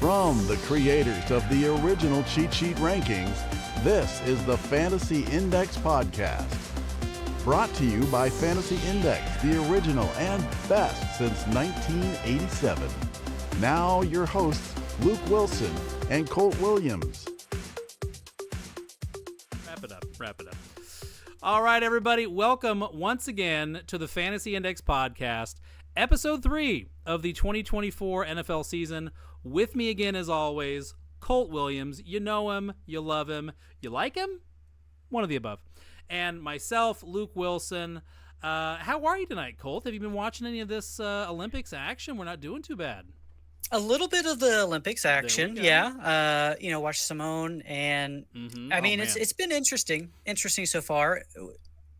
From the creators of the original Cheat Sheet Rankings, this is the Fantasy Index Podcast. Brought to you by Fantasy Index, the original and best since 1987. Now your hosts, Luke Wilson and Colt Williams. Wrap it up. All right, everybody. Welcome once again to the Fantasy Index Podcast, Episode 3 of the 2024 NFL season. With me again, as always, Colt Williams. You know him, you love him, you like him? One of the above. And myself, Luke Wilson. How are you tonight, Colt? Have you been watching any of this Olympics action? We're not doing too bad. A little bit of the Olympics action, yeah. Watch Simone, and I mean, it's been interesting so far.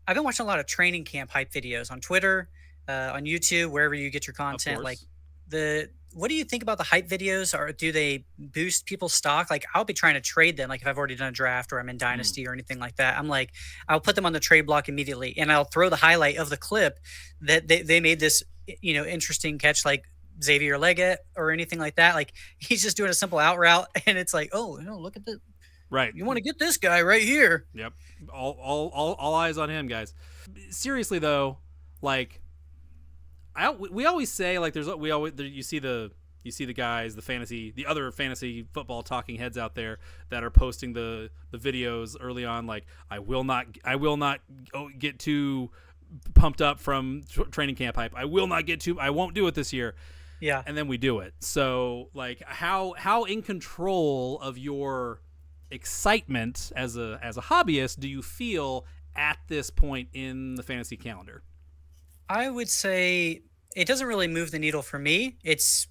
I've been watching a lot of training camp hype videos on Twitter, on YouTube, wherever you get your content. Like what do you think about the hype videos? Or do they boost people's stock? Like, I'll be trying to trade them. Like, if I've already done a draft or I'm in Dynasty or anything like that, I'm like, I'll put them on the trade block immediately, and I'll throw the highlight of the clip that they made this, interesting catch, like Xavier Leggett or anything like that. Like, he's just doing a simple out route, and it's like, oh, look at the right. You want to get this guy right here. Yep. All eyes on him, guys. Seriously though, like, we always say, like, you see the guys, the other fantasy football talking heads out there that are posting the videos early on, like, I will not get too pumped up from training camp hype. I won't do it this year. Yeah. And then we do it. So, like, how in control of your excitement as a hobbyist do you feel at this point in the fantasy calendar? I would say it doesn't really move the needle for me. It's,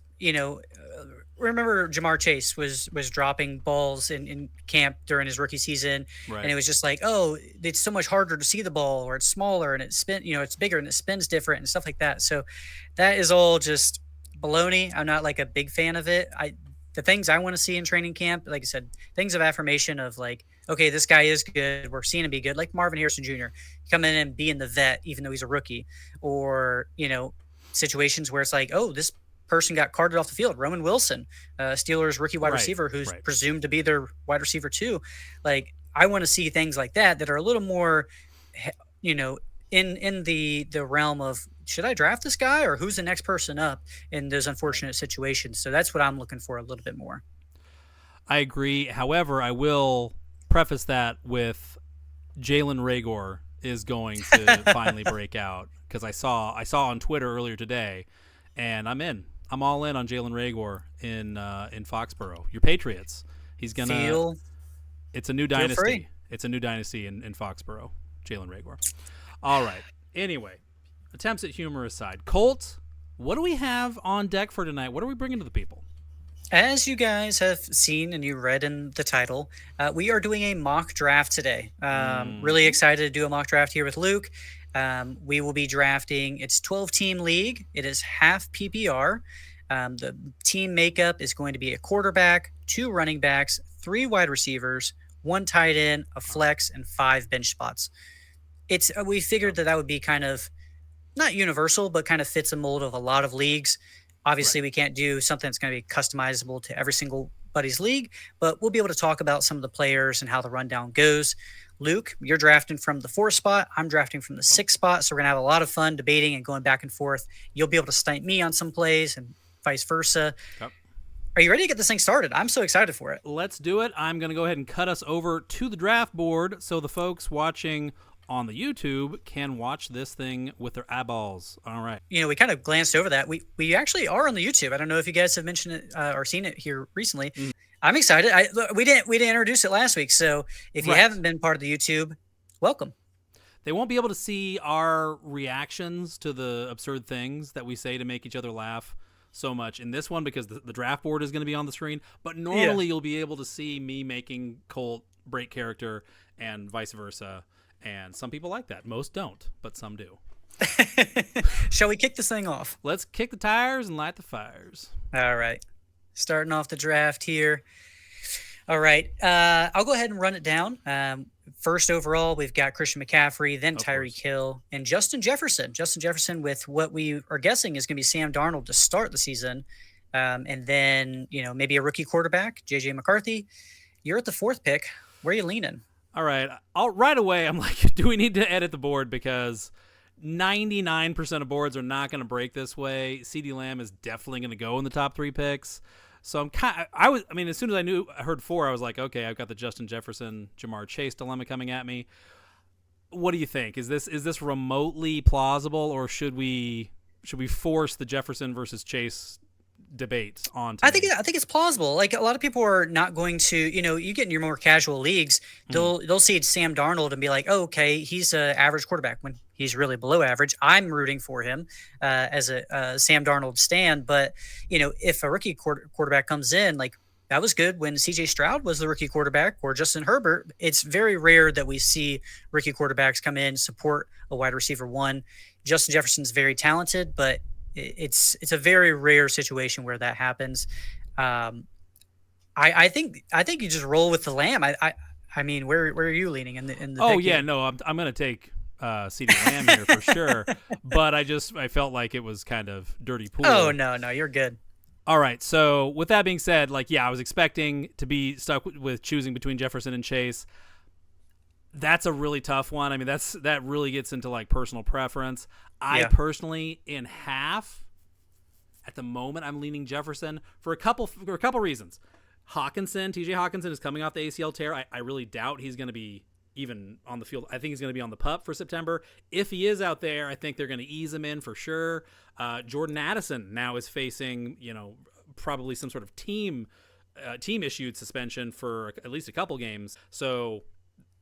remember Jamar Chase was dropping balls in camp during his rookie season. Right. And it was just like, oh, it's so much harder to see the ball, or it's smaller and it's bigger and it spins different and stuff like that. So that is all just baloney. I'm not like a big fan of it. The things I want to see in training camp, like I said, things of affirmation of like, okay, this guy is good. We're seeing him be good. Like Marvin Harrison Jr. coming in and being the vet, even though he's a rookie, or, situations where it's like, oh, this person got carted off the field. Roman Wilson, Steelers rookie wide receiver, who's presumed to be their wide receiver too. Like, I want to see things like that are a little more, in the realm of, should I draft this guy, or who's the next person up in those unfortunate situations? So that's what I'm looking for a little bit more. I agree. However, I will preface that with Jalen Reagor is going to finally break out, because I saw on Twitter earlier today, and I'm all in on Jalen Reagor in Foxborough. Your Patriots. He's gonna. It's a new dynasty. Free. It's a new dynasty in Foxborough. Jalen Reagor. All right. Anyway, attempts at humor aside, Colt, what do we have on deck for tonight? What are we bringing to the people? As you guys have seen and you read in the title, we are doing a mock draft today. Really excited to do a mock draft here with Luke. We will be drafting. It's 12-team league. It is half PPR. The team makeup is going to be a quarterback, 2 running backs, 3 wide receivers, 1 tight end, a flex, and 5 bench spots. We figured that would be kind of not universal, but kind of fits a mold of a lot of leagues. Obviously, we can't do something that's going to be customizable to every single buddy's league, but we'll be able to talk about some of the players and how the rundown goes. Luke, you're drafting from the 4th spot. I'm drafting from the 6th spot. So we're going to have a lot of fun debating and going back and forth. You'll be able to snipe me on some plays and vice versa. Yep. Are you ready to get this thing started? I'm so excited for it. Let's do it. I'm going to go ahead and cut us over to the draft board so the folks watching on the YouTube can watch this thing with their eyeballs. All right. We kind of glanced over that. We actually are on the YouTube. I don't know if you guys have mentioned it or seen it here recently. Mm-hmm. I'm excited. We didn't introduce it last week, so if you haven't been part of the YouTube, welcome. They won't be able to see our reactions to the absurd things that we say to make each other laugh so much in this one, because the draft board is going to be on the screen. But normally you'll be able to see me making Colt break character and vice versa. And some people like that. Most don't, but some do. Shall we kick this thing off? Let's kick the tires and light the fires. All right. Starting off the draft here. All right. I'll go ahead and run it down. First overall, we've got Christian McCaffrey, then Tyreek Hill, and Justin Jefferson. Justin Jefferson with what we are guessing is going to be Sam Darnold to start the season. and then maybe a rookie quarterback, JJ McCarthy. You're at the 4th pick. Where are you leaning? All right. Right away, I'm like, do we need to edit the board? Because 99% of boards are not going to break this way. CeeDee Lamb is definitely going to go in the top 3 picks. So as soon as I heard 4, I was like, okay, I've got the Justin Jefferson, Jamar Chase dilemma coming at me. What do you think? Is this remotely plausible, or should we force the Jefferson versus Chase debate on? I think it's plausible. Like, a lot of people are not going to, you get in your more casual leagues, they'll see Sam Darnold and be like, oh, okay, he's an average quarterback, when he's really below average. I'm rooting for him as a Sam Darnold stan. But if a rookie quarterback comes in, like, that was good when CJ Stroud was the rookie quarterback, or Justin Herbert. It's very rare that we see rookie quarterbacks come in, support a wide receiver 1. Justin Jefferson's very talented, but it's a very rare situation where that happens. I think you just roll with the Lamb. I mean, where are you leaning in the Oh pick yeah, here? no, I'm going to take CeeDee Lamb here for sure. But I felt like it was kind of dirty pool. Oh no, you're good. All right. So with that being said, like, yeah, I was expecting to be stuck with choosing between Jefferson and Chase. That's a really tough one. I mean, that really gets into like personal preference. I personally, in half, at the moment, I'm leaning Jefferson for a couple reasons. TJ Hawkinson is coming off the ACL tear. I really doubt he's going to be even on the field. I think he's going to be on the PUP for September. If he is out there, I think they're going to ease him in for sure. Jordan Addison now is facing, probably some sort of team issued suspension for at least a couple games. So,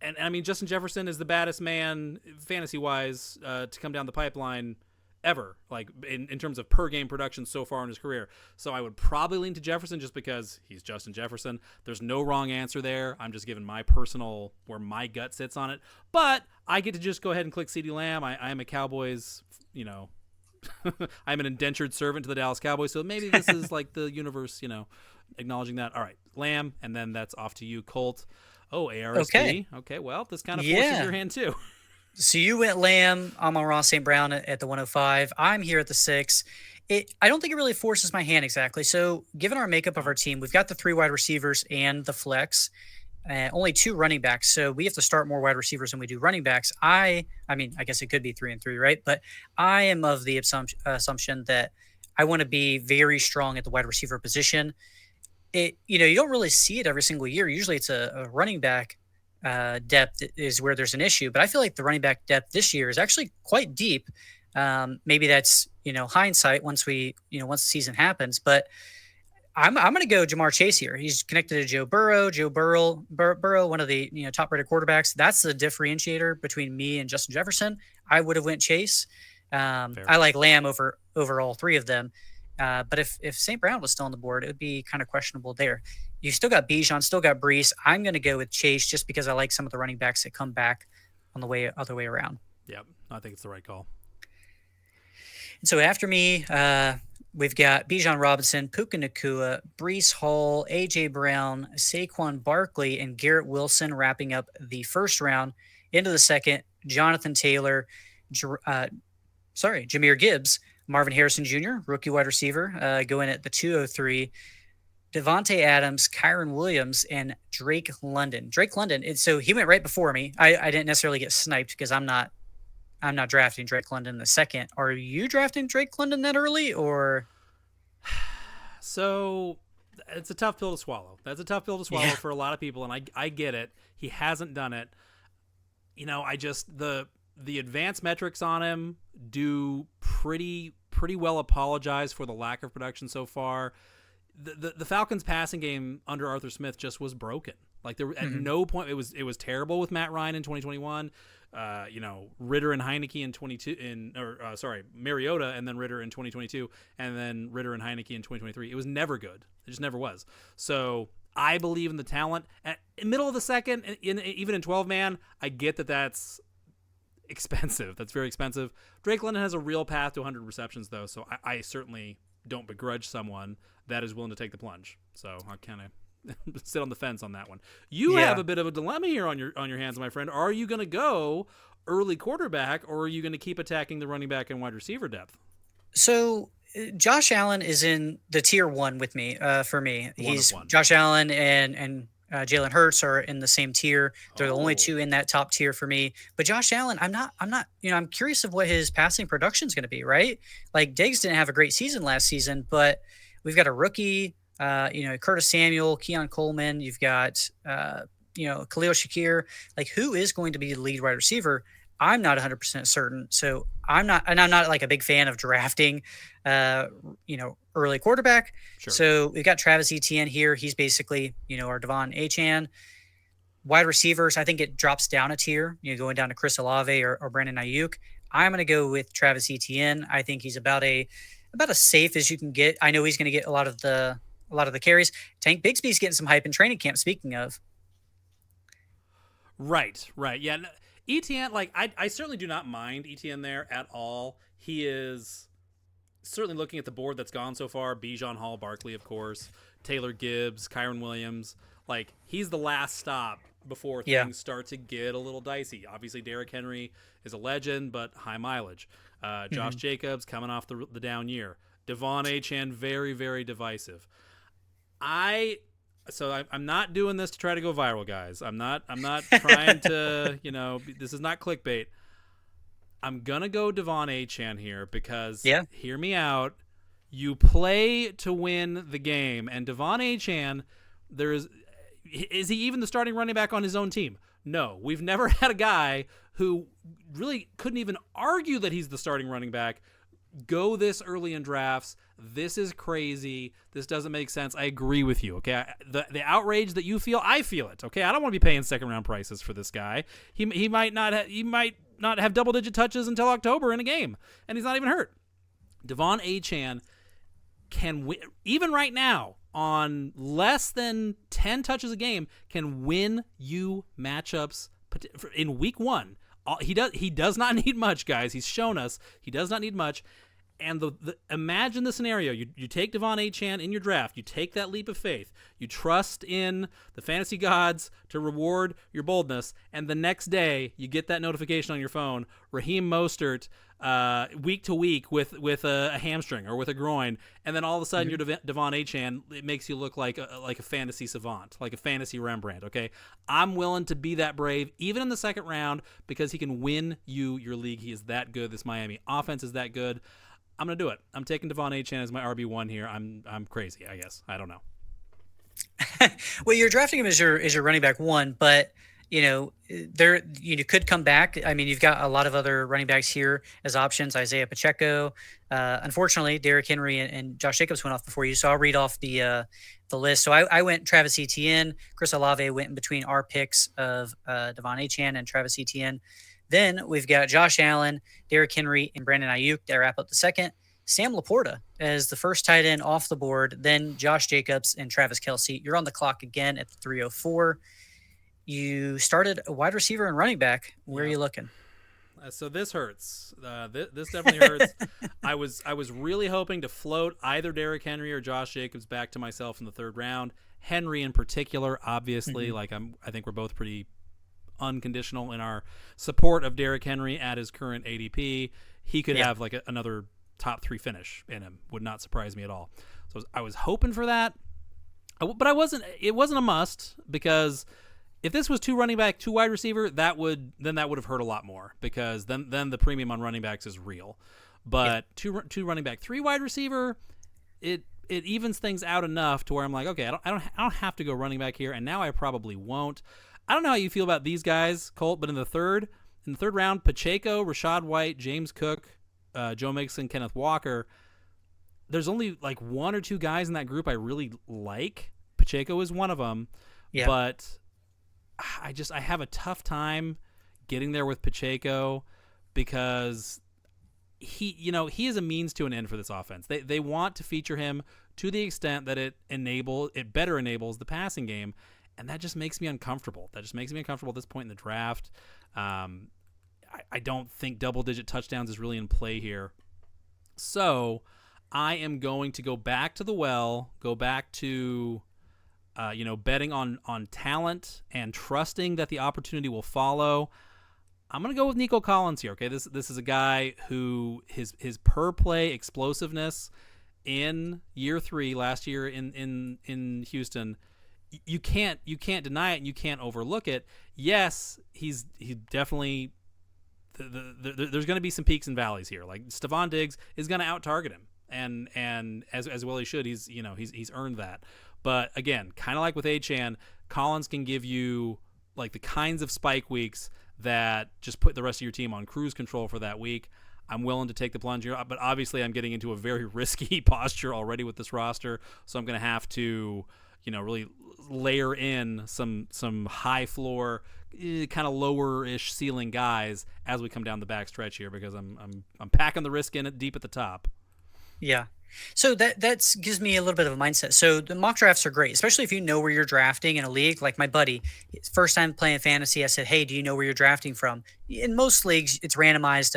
and I mean, Justin Jefferson is the baddest man fantasy wise to come down the pipeline ever, like in terms of per game production so far in his career. So I would probably lean to Jefferson just because he's Justin Jefferson. There's no wrong answer there. I'm just giving my personal, where my gut sits on it. But I get to just go ahead and click CeeDee Lamb. I am a Cowboys, I'm an indentured servant to the Dallas Cowboys. So maybe this is like the universe, acknowledging that. All right, Lamb, and then that's off to you, Colt. Oh, ARSD. Okay, well, this kind of forces your hand too. So you went Lamb. I'm on Ross St. Brown at the 105. I'm here at the 6. I don't think it really forces my hand exactly. So given our makeup of our team, we've got the 3 wide receivers and the flex, only 2 running backs. So we have to start more wide receivers than we do running backs. I mean, I guess it could be 3 and 3, right? But I am of the assumption that I want to be very strong at the wide receiver position. You don't really see it every single year. Usually it's a running back depth is where there's an issue, but I feel like the running back depth this year is actually quite deep. Maybe that's hindsight once the season happens, but I'm going to go Jamar Chase here. He's connected to Joe Burrow. Burrow, one of the top rated quarterbacks. That's the differentiator between me and Justin Jefferson. I would have went Chase. I like Lamb over all 3 of them. But if St. Brown was still on the board, it would be kind of questionable there. You still got Bijan, still got Brees. I'm going to go with Chase just because I like some of the running backs that come back on the other way around. Yep, I think it's the right call. And so after me, we've got Bijan Robinson, Puka Nacua, Brees Hall, A.J. Brown, Saquon Barkley, and Garrett Wilson wrapping up the first round. Into the second, Jonathan Taylor, Jahmyr Gibbs, Marvin Harrison Jr., rookie wide receiver, going at the 203. Devontae Adams, Kyron Williams, and Drake London. So he went right before me. I didn't necessarily get sniped because I'm not drafting Drake London in the second. Are you drafting Drake London that early, or? So it's a tough pill to swallow. That's a tough pill to swallow for a lot of people, and I get it. He hasn't done it. I just the advanced metrics on him do pretty well apologize for the lack of production so far. The Falcons passing game under Arthur Smith just was broken. Like there at no point it was terrible with Matt Ryan in 2021. Ritter and Heineke in Mariota and then Ritter in 2022 and then Ritter and Heineke in 2023. It was never good. It just never was. So I believe in the talent. In middle of the second, even in 12 man, I get that that's expensive. That's very expensive. Drake London has a real path to 100 receptions though, so I certainly don't begrudge someone that is willing to take the plunge. So I kind of sit on the fence on that one. You have a bit of a dilemma here on your hands, my friend. Are you going to go early quarterback, or are you going to keep attacking the running back and wide receiver depth? So Josh Allen is in the tier one with me. For me, One of he's one. Josh Allen and Jalen Hurts are in the same tier. They're the only Oh, two in that top tier for me. But Josh Allen, I'm not. I'm curious of what his passing production is going to be. Right? Like Diggs didn't have a great season last season, but we've got a rookie. Curtis Samuel, Keon Coleman. You've got Khalil Shakir. Like, who is going to be the lead wide receiver? I'm not 100% certain. So I'm not like a big fan of drafting, early quarterback. sure. So we've got Travis Etienne here. He's basically, our Devon Achane. Wide receivers, I think it drops down a tier, going down to Chris Olave or Brandon Ayuk. I'm going to go with Travis Etienne. I think he's about as safe as you can get. I know he's going to get a lot of the carries. Tank Bigsby's getting some hype in training camp. Speaking of, Right. Yeah. ETN, like I certainly do not mind ETN there at all. He is certainly looking at the board that's gone so far. Bijan Hall, Barkley, of course, Taylor Gibbs, Kyron Williams. Like, he's the last stop before things start to get a little dicey. Obviously, Derrick Henry is a legend, but high mileage. Josh Jacobs coming off the down year. Devon Achane, very, very divisive. I'm not doing this to try to go viral, guys. I'm not trying to, this is not clickbait. I'm going to go Devon Achane here because, hear me out, you play to win the game. And Devon Achane, is he even the starting running back on his own team? No. We've never had a guy who really couldn't even argue that he's the starting running back go this early in drafts. This is crazy. This doesn't make sense. I agree with you. Okay, the outrage that you feel, I feel it. Okay, I don't want to be paying second round prices for this guy. He might not have double digit touches until October in a game, and he's not even hurt. Devon Achane can win, even right now on less than 10 touches a game, can win you matchups in week one. He does not need much, guys. He's shown us he does not need much. And imagine the scenario. You take Devon Achane in your draft. You take that leap of faith. You trust in the fantasy gods to reward your boldness. And the next day, you get that notification on your phone. Raheem Mostert, week to week with a hamstring or with a groin. And then all of a sudden, you're Devon Achane. It makes you look like a fantasy savant, like a fantasy Rembrandt. Okay, I'm willing to be that brave, even in the second round, because he can win you your league. He is that good. This Miami offense is that good. I'm going to do it. I'm taking Devon Achane as my RB1 here. I'm crazy, I guess. I don't know. Well, you're drafting him as your running back one, but you could come back. I mean, you've got a lot of other running backs here as options. Isaiah Pacheco. Unfortunately, Derrick Henry and Josh Jacobs went off before you, so I'll read off the list. So I went Travis Etienne. Chris Olave went in between our picks of Devon Achane and Travis Etienne. Then we've got Josh Allen, Derrick Henry, and Brandon Ayuk that wrap up the second. Sam Laporta as the first tight end off the board. Then Josh Jacobs and Travis Kelce. You're on the clock again at the 304. You started a wide receiver and running back. Where are you looking? So this hurts. This definitely hurts. I was really hoping to float either Derrick Henry or Josh Jacobs back to myself in the third round. Henry in particular, obviously. I think we're both pretty unconditional in our support of Derrick Henry at his current ADP. He could have like another top 3 finish in him. Would not surprise me at all. So I was hoping for that, but it wasn't a must, because if this was 2 running back, 2 wide receiver, that would have hurt a lot more, because then the premium on running backs is real. But two running back, 3 wide receiver, it evens things out enough to where I'm like, okay, I don't have to go running back here, and now I probably won't. I don't know how you feel about these guys, Colt, but in the third round, Pacheco, Rashad White, James Cook, Joe Mixon, Kenneth Walker. There's only like 1 or 2 guys in that group I really like. Pacheco is one of them, but I have a tough time getting there with Pacheco, because he is a means to an end for this offense. They want to feature him to the extent that it better enables the passing game. And that just makes me uncomfortable. At this point in the draft. I don't think double-digit touchdowns is really in play here. So I am going to go back to the well, go back to, betting on talent and trusting that the opportunity will follow. I'm gonna go with Nico Collins here. Okay, this is a guy who his per play explosiveness in year 3 last year in Houston, you can't deny it and you can't overlook it. Yes, he definitely there's going to be some peaks and valleys here. Like Stephon Diggs is going to out target him, and as well he should. He's earned that. But again, kind of like with Achane, Collins can give you like the kinds of spike weeks that just put the rest of your team on cruise control for that week. I'm willing to take the plunge here, but obviously I'm getting into a very risky posture already with this roster, so I'm going to have to, really layer in some high floor, kind of lower-ish ceiling guys as we come down the back stretch here, because I'm packing the risk in it deep at the top. Yeah. So that gives me a little bit of a mindset. So the mock drafts are great, especially if you know where you're drafting in a league. Like my buddy, first time playing fantasy, I said, "Hey, do you know where you're drafting from?" In most leagues, it's randomized,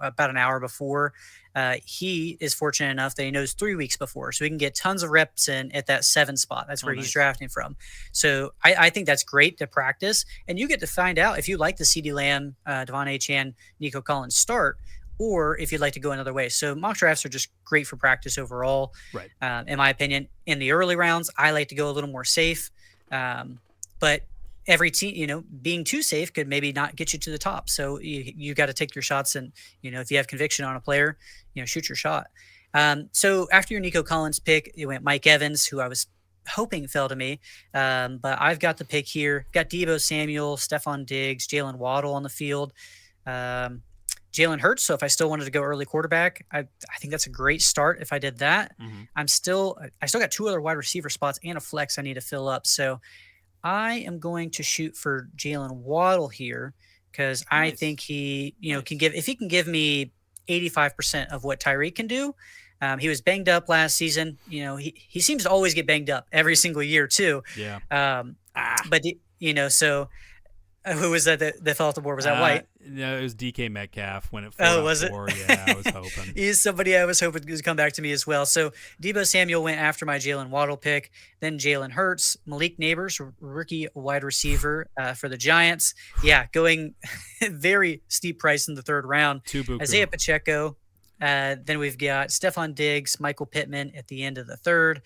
about an hour before. He is fortunate enough that he knows 3 weeks before, so he can get tons of reps in at that 7 spot. That's where he's drafting from. So I think that's great to practice, and you get to find out if you like the CeeDee Lamb, Devon Achane, Nico Collins start, or if you'd like to go another way. So mock drafts are just great for practice overall. Right. In my opinion, in the early rounds, I like to go a little more safe. But every team, being too safe could maybe not get you to the top. So you got to take your shots, and, if you have conviction on a player, shoot your shot. So after your Nico Collins pick, it went Mike Evans, who I was hoping fell to me. But I've got the pick here. Got Deebo Samuel, Stephon Diggs, Jalen Waddle on the field. Jalen Hurts. So if I still wanted to go early quarterback, I think that's a great start if I did that. Mm-hmm. I still got 2 other wide receiver spots and a flex I need to fill up. So I am going to shoot for Jalen Waddle here, because I think he, can give, if he can give me 85% of what Tyreek can do. He was banged up last season. He seems to always get banged up every single year too. Yeah. But so who was that fell off the board? Was that White? No, it was DK Metcalf when it fell was it? Yeah, I was hoping. He's somebody I was hoping to come back to me as well. So Deebo Samuel went after my Jalen Waddle pick, then Jalen Hurts, Malik Neighbors, rookie wide receiver for the Giants. Yeah, going very steep price in the 3rd round. Isaiah Pacheco. Then we've got Stephon Diggs, Michael Pittman at the end of the 3rd.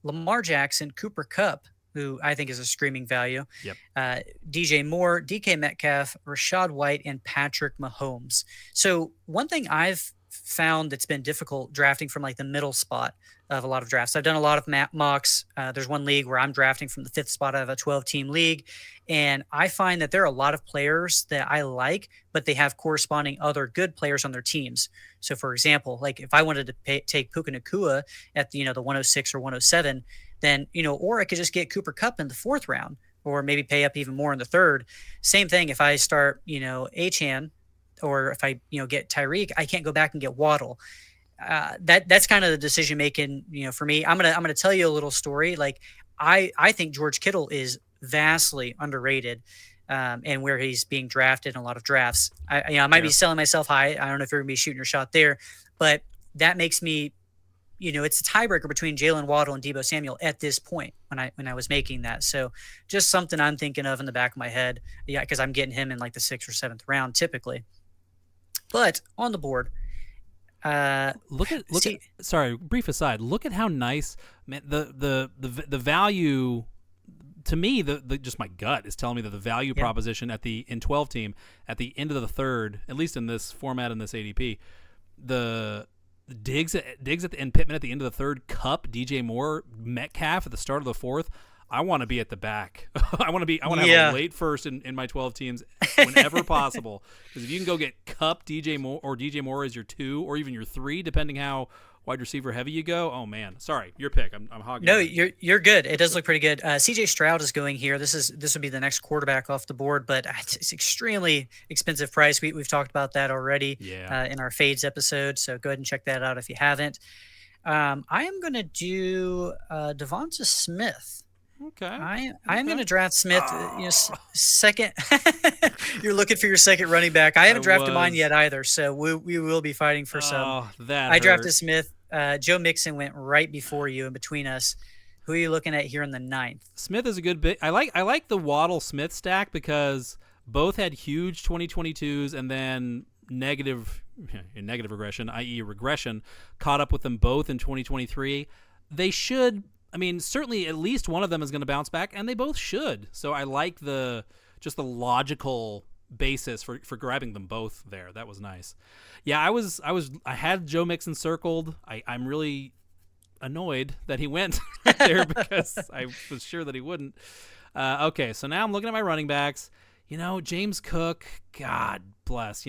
Lamar Jackson, Cooper Kupp, who I think is a screaming value. Yep. DJ Moore, DK Metcalf, Rashad White, and Patrick Mahomes. So one thing I've found that's been difficult drafting from like the middle spot of a lot of drafts. I've done a lot of mocks. There's one league where I'm drafting from the 5th spot out of a 12-team league. And I find that there are a lot of players that I like, but they have corresponding other good players on their teams. So for example, like if I wanted to take Puka Nacua at the 106 or 107, then, or I could just get Cooper Kupp in the 4th round, or maybe pay up even more in the 3rd. Same thing if I start, Achane, or if I, get Tyreek, I can't go back and get Waddle. That's kind of the decision making, for me. I'm gonna tell you a little story. Like I think George Kittle is vastly underrated, and where he's being drafted in a lot of drafts. I might be selling myself high. I don't know if you're gonna be shooting your shot there, but that makes me, it's a tiebreaker between Jalen Waddle and Deebo Samuel at this point when I was making that. So just something I'm thinking of in the back of my head. Yeah, because I'm getting him in like the 6th or 7th round typically. But on the board, sorry, brief aside. Look at how nice, man, the value. To me, the just my gut is telling me that the value proposition in 12 team at the end of the 3rd, at least in this format in this ADP, the Diggs at the end, Pittman at the end of the 3rd, Kupp, DJ Moore, Metcalf at the start of the 4th. I want to be at the back. I want to have a late first in my 12 teams whenever possible. Because if you can go get Kupp, DJ Moore as your 2 or even your 3, depending how wide receiver heavy you go. Oh man, sorry, your pick. I'm hogging. No, you're good. It does look pretty good. CJ Stroud is going here. This would be the next quarterback off the board, but it's extremely expensive price. We've talked about that already in our fades episode. So go ahead and check that out if you haven't. I am going to do Devonta Smith. Okay. I'm going to draft Smith. Second. You're looking for your second running back. I haven't drafted mine yet either, so we will be fighting for some. I drafted Smith. Joe Mixon went right before you in between us. Who are you looking at here in the 9th? Smith is a good bit. I like the Waddle Smith stack because Both had huge 2022s and then negative regression, i.e. regression, caught up with them both in 2023. They should, I mean, certainly at least one of them is going to bounce back, and they both should. So I like the logical basis for grabbing them both there. That was nice. Yeah, I had Joe Mixon circled. I'm really annoyed that he went there because I was sure that he wouldn't. Okay, so now I'm looking at my running backs. James Cook, God bless,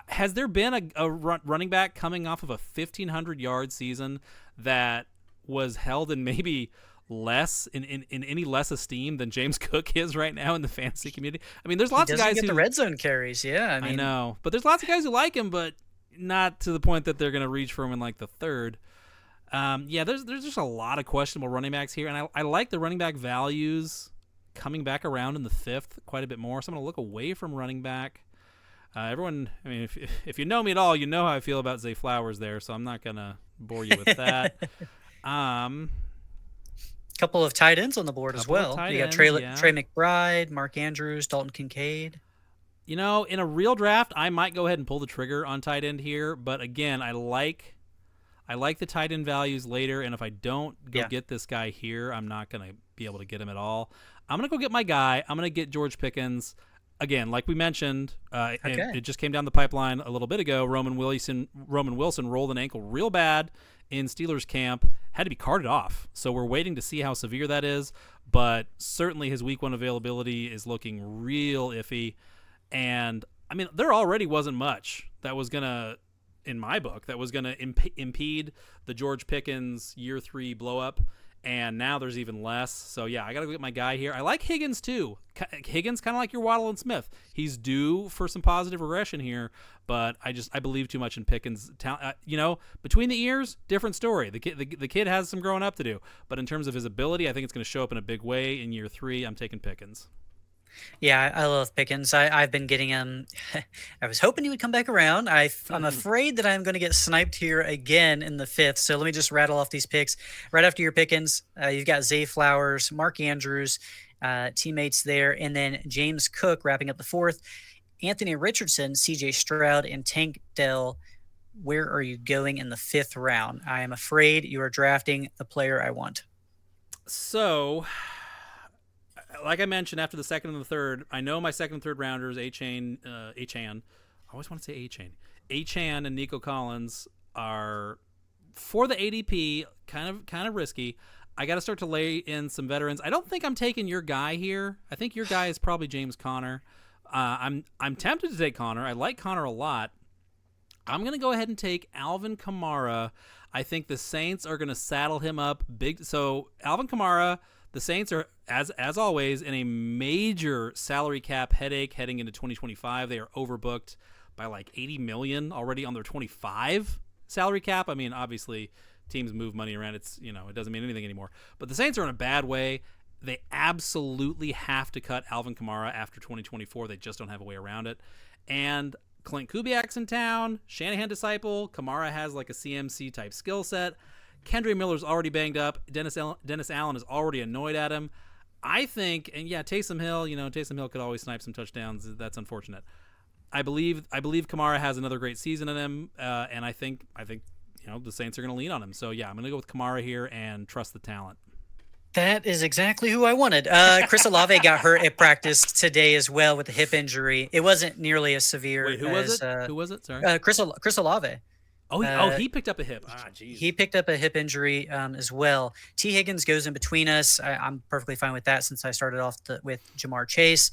has there been a running back coming off of a 1,500-yard season that was held in maybe less in any less esteem than James Cook is right now in the fantasy community? I mean, there's lots of guys who get the red zone carries. Yeah, I know, but there's lots of guys who like him, but not to the point that they're going to reach for him in like the third. There's just a lot of questionable running backs here, and I like the running back values coming back around in the fifth quite a bit more. So I'm going to look away from running back. Everyone, I mean, if you know me at all, you know how I feel about Zay Flowers there, so I'm not going to bore you with that. Couple of tight ends on the board as well. You got Trey McBride, Mark Andrews, Dalton Kincaid. In a real draft, I might go ahead and pull the trigger on tight end here, but again, I like the tight end values later, and if I don't get this guy here, I'm not going to be able to get him at all. I'm going to go get my guy. I'm going to get George Pickens. Again, like we mentioned, it just came down the pipeline a little bit ago. Roman Wilson rolled an ankle real bad in Steelers camp, had to be carted off. So we're waiting to see how severe that is, but certainly his week 1 availability is looking real iffy. And, I mean, there already wasn't much that was going to, in my book, that was going to impede the George Pickens year 3 blow up. And now there's even less. So, yeah, I got to go get my guy here. I like Higgins, too. Higgins, kind of like your Waddle and Smith. He's due for some positive regression here, but I believe too much in Pickens' talent. Between the ears, different story. The kid has some growing up to do. But in terms of his ability, I think it's going to show up in a big way in year 3. I'm taking Pickens. Yeah, I love Pickens. I've been getting him. I was hoping he would come back around. I'm afraid that I'm going to get sniped here again in the 5th. So let me just rattle off these picks. Right after your Pickens, you've got Zay Flowers, Mark Andrews, teammates there, and then James Cook wrapping up the 4th. Anthony Richardson, C.J. Stroud, and Tank Dell. Where are you going in the 5th round? I am afraid you are drafting the player I want. So, like I mentioned, after the 2nd and the 3rd, I know my 2nd and 3rd rounders, Achane. I always want to say Achane and Nico Collins are, for the ADP, kind of risky. I got to start to lay in some veterans. I don't think I'm taking your guy here. I think your guy is probably James Conner. I'm tempted to take Conner. I like Conner a lot. I'm going to go ahead and take Alvin Kamara. I think the Saints are going to saddle him up big. So Alvin Kamara, the Saints are, as always, in a major salary cap headache heading into 2025. They are overbooked by like $80 million already on their 25 salary cap. I mean, obviously, teams move money around. It's, it doesn't mean anything anymore. But the Saints are in a bad way. They absolutely have to cut Alvin Kamara after 2024. They just don't have a way around it. And Clint Kubiak's in town. Shanahan disciple. Kamara has like a CMC type skill set. Kendre Miller's already banged up. Dennis Allen is already annoyed at him. I think, and yeah, Taysom Hill could always snipe some touchdowns. That's unfortunate. I believe Kamara has another great season in him, and I think the Saints are going to lean on him. So yeah, I'm going to go with Kamara here and trust the talent. That is exactly who I wanted. Chris Olave got hurt at practice today as well with a hip injury. It wasn't nearly as severe. Wait, who was it? Sorry, Chris Olave. He picked up a hip. Geez. He picked up a hip injury as well. T. Higgins goes in between us. I'm perfectly fine with that since I started off with Jamar Chase.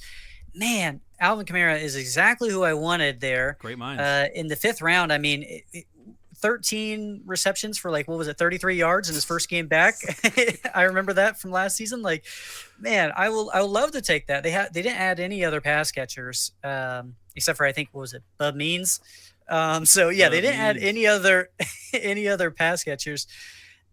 Man, Alvin Kamara is exactly who I wanted there. Great mind. In the 5th round, I mean, 13 receptions for 33 yards in his first game back. I remember that from last season. Man, I will love to take that. They didn't add any other pass catchers except for, I think, Bub Means. They didn't add any other pass catchers.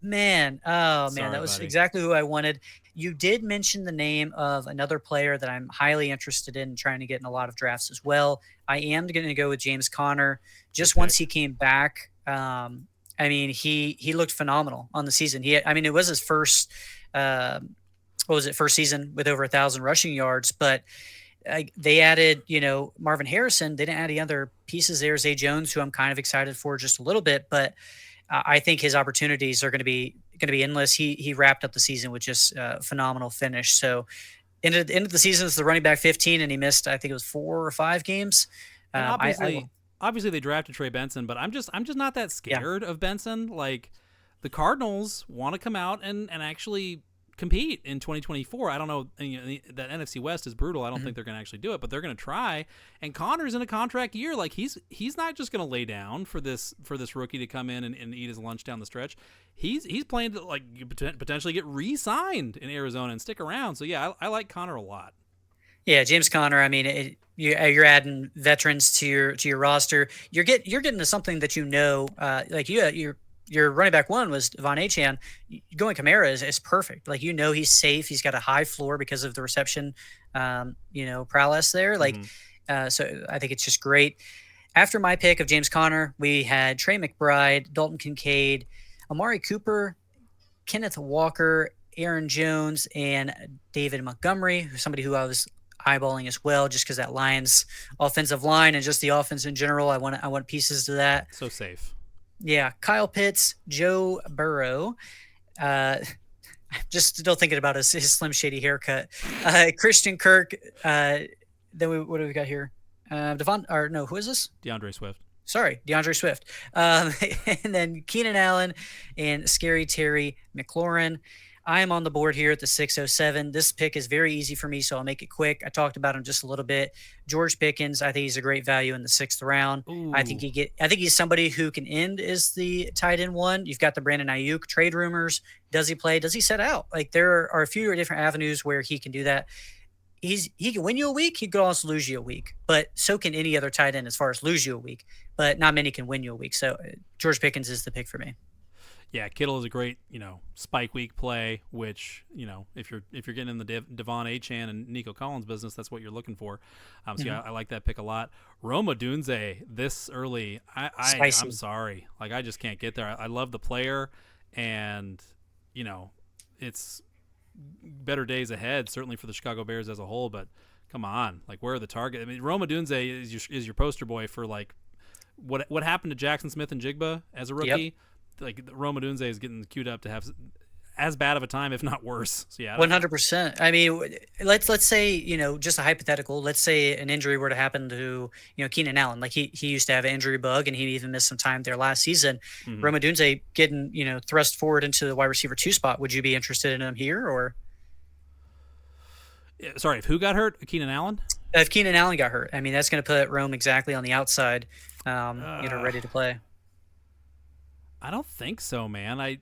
Man, that was exactly who I wanted. You did mention the name of another player that I'm highly interested in trying to get in a lot of drafts as well. I am going to go with James Conner. Just once he came back, he looked phenomenal on the season. It was his first, first season with over 1,000 rushing yards, but they added, Marvin Harrison. They didn't add any other pieces there. Zay Jones, who I'm kind of excited for just a little bit, but I think his opportunities are going to be endless. He wrapped up the season with just a phenomenal finish. So end of the season is the running back 15, and he missed, I think it was 4 or 5 games. And obviously they drafted Trey Benson, but I'm just not that scared of Benson. Like, the Cardinals want to come out and actually compete in 2024. I don't know, that NFC West is brutal. I don't think they're going to actually do it, but they're going to try. And Connor's in a contract year. Like, he's not just going to lay down for this rookie to come in and eat his lunch down the stretch. He's playing to, like, potentially get re-signed in Arizona and stick around. So yeah, I like Connor a lot. Yeah, James Conner. I mean, you're adding veterans to your roster. You're getting to something that your running back one was Devon Achane. Going Kamara is perfect. Like, he's safe. He's got a high floor because of the reception, prowess there. Like, so I think it's just great. After my pick of James Conner, we had Trey McBride, Dalton Kincaid, Amari Cooper, Kenneth Walker, Aaron Jones, and David Montgomery, somebody who I was eyeballing as well, just because that Lions offensive line and just the offense in general. I want pieces to that. So safe. Yeah, Kyle Pitts, Joe Burrow. Just still thinking about his Slim Shady haircut. Christian Kirk. What do we got here? Who is this? DeAndre Swift. Sorry, DeAndre Swift. And then Keenan Allen and Scary Terry McLaurin. I am on the board here at the 607. This pick is very easy for me, so I'll make it quick. I talked about him just a little bit. George Pickens, I think he's a great value in the 6th round. Ooh. I think he's somebody who can end as the tight end one. You've got the Brandon Ayuk trade rumors. Does he play? Does he set out? Like, there are a few different avenues where he can do that. He can win you a week. He could also lose you a week, but so can any other tight end as far as lose you a week. But not many can win you a week. So George Pickens is the pick for me. Yeah, Kittle is a great, spike week play, which, if you're getting in the Devon Achane and Nico Collins business, that's what you're looking for. I like that pick a lot. Roma Dunze this early, I'm sorry. Like, I just can't get there. I love the player, and, it's better days ahead, certainly for the Chicago Bears as a whole, but come on. Like, where are the targets? I mean, Roma Dunze is your poster boy for, like, what happened to Jackson Smith and Jigba as a rookie. Yep. Like, Roma Dunze is getting queued up to have as bad of a time, if not worse. So yeah, 100%. I mean, let's say, just a hypothetical. Let's say an injury were to happen to Keenan Allen. Like, he used to have an injury bug, and he even missed some time there last season. Roma Dunze getting thrust forward into the wide receiver 2 spot. Would you be interested in him here, or? Sorry, if who got hurt? Keenan Allen. If Keenan Allen got hurt, I mean, that's going to put Rome exactly on the outside, ready to play. I don't think so, man. I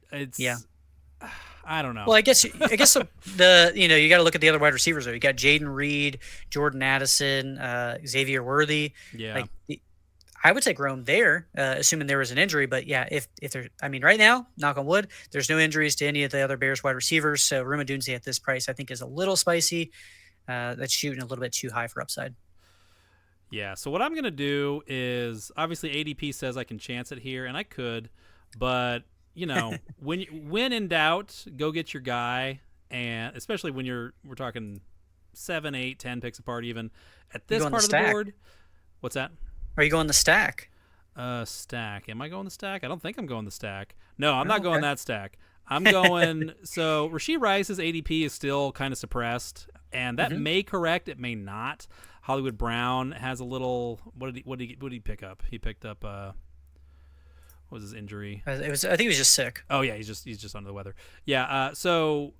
don't know. Well, I guess you got to look at the other wide receivers though. You got Jaden Reed, Jordan Addison, Xavier Worthy. Yeah. I would take Rome there, assuming there was an injury. But yeah, if there, I mean, right now, knock on wood, there's no injuries to any of the other Bears wide receivers. So Roma Dunze at this price, I think, is a little spicy. That's shooting a little bit too high for upside. Yeah. So what I'm gonna do is, obviously ADP says I can chance it here, and I could. But, when in doubt, go get your guy, and especially when we're talking 7, 8, 10 picks apart even. At this part of the board, what's that? Are you going the stack? Stack. Am I going the stack? I don't think I'm going the stack. No, I'm not going that stack. I'm going – so Rashee Rice's ADP is still kind of suppressed, and that may correct. It may not. Hollywood Brown has a little – what did he pick up? He picked up what was his injury? I think he was just sick. Oh yeah, he's just under the weather. Yeah. So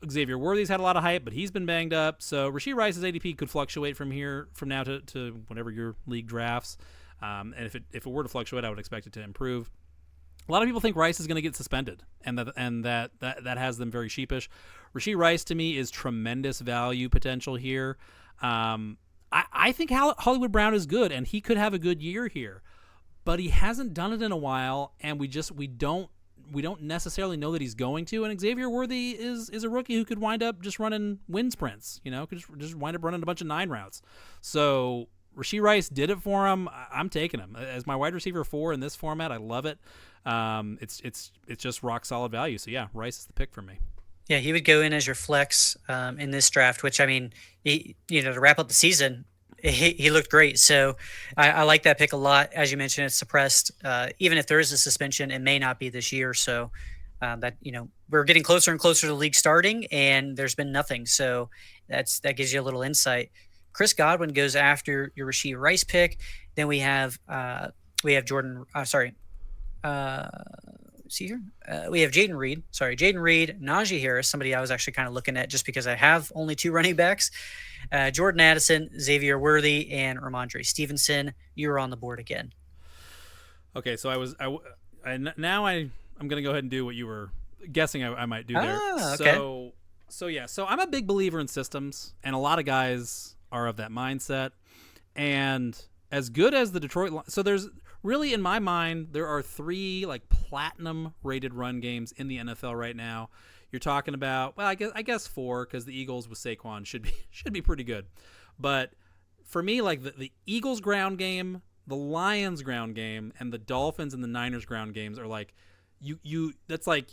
Xavier Worthy's had a lot of hype, but he's been banged up. So Rashee Rice's ADP could fluctuate from now to whenever your league drafts. And if it were to fluctuate, I would expect it to improve. A lot of people think Rice is going to get suspended, and that has them very sheepish. Rashee Rice to me is tremendous value potential here. I think Hollywood Brown is good, and he could have a good year here. But he hasn't done it in a while, and we don't necessarily know that he's going to. And Xavier Worthy is a rookie who could wind up just running wind sprints, could just wind up running a bunch of 9 routes. So Rashee Rice did it for him. I'm taking him as my wide receiver 4 in this format. I love it. It's just rock solid value. So yeah, Rice is the pick for me. Yeah, he would go in as your flex in this draft, which I mean, to wrap up the season, he looked great. So I like that pick a lot. As you mentioned, it's suppressed. Even if there is a suspension, it may not be this year. So we're getting closer and closer to the league starting, and there's been nothing. So that gives you a little insight. Chris Godwin goes after your Rashee Rice pick. Then we have Jordan. See here. We have Jaden Reed. Jaden Reed, Najee Harris, somebody I was actually kind of looking at just because I have only 2 running backs. Jordan Addison, Xavier Worthy, and Ramondre Stevenson. You're on the board again. Okay, so I'm going to go ahead and do what you were guessing I might do there. Okay. So I'm a big believer in systems, and a lot of guys are of that mindset. And as good as the Detroit, so there's really, in my mind, there are 3 like platinum rated run games in the NFL right now. You're talking about, well, I guess 4, because the Eagles with Saquon should be pretty good. But for me, like the Eagles ground game, the Lions ground game, and the Dolphins and the Niners ground games are like you that's like,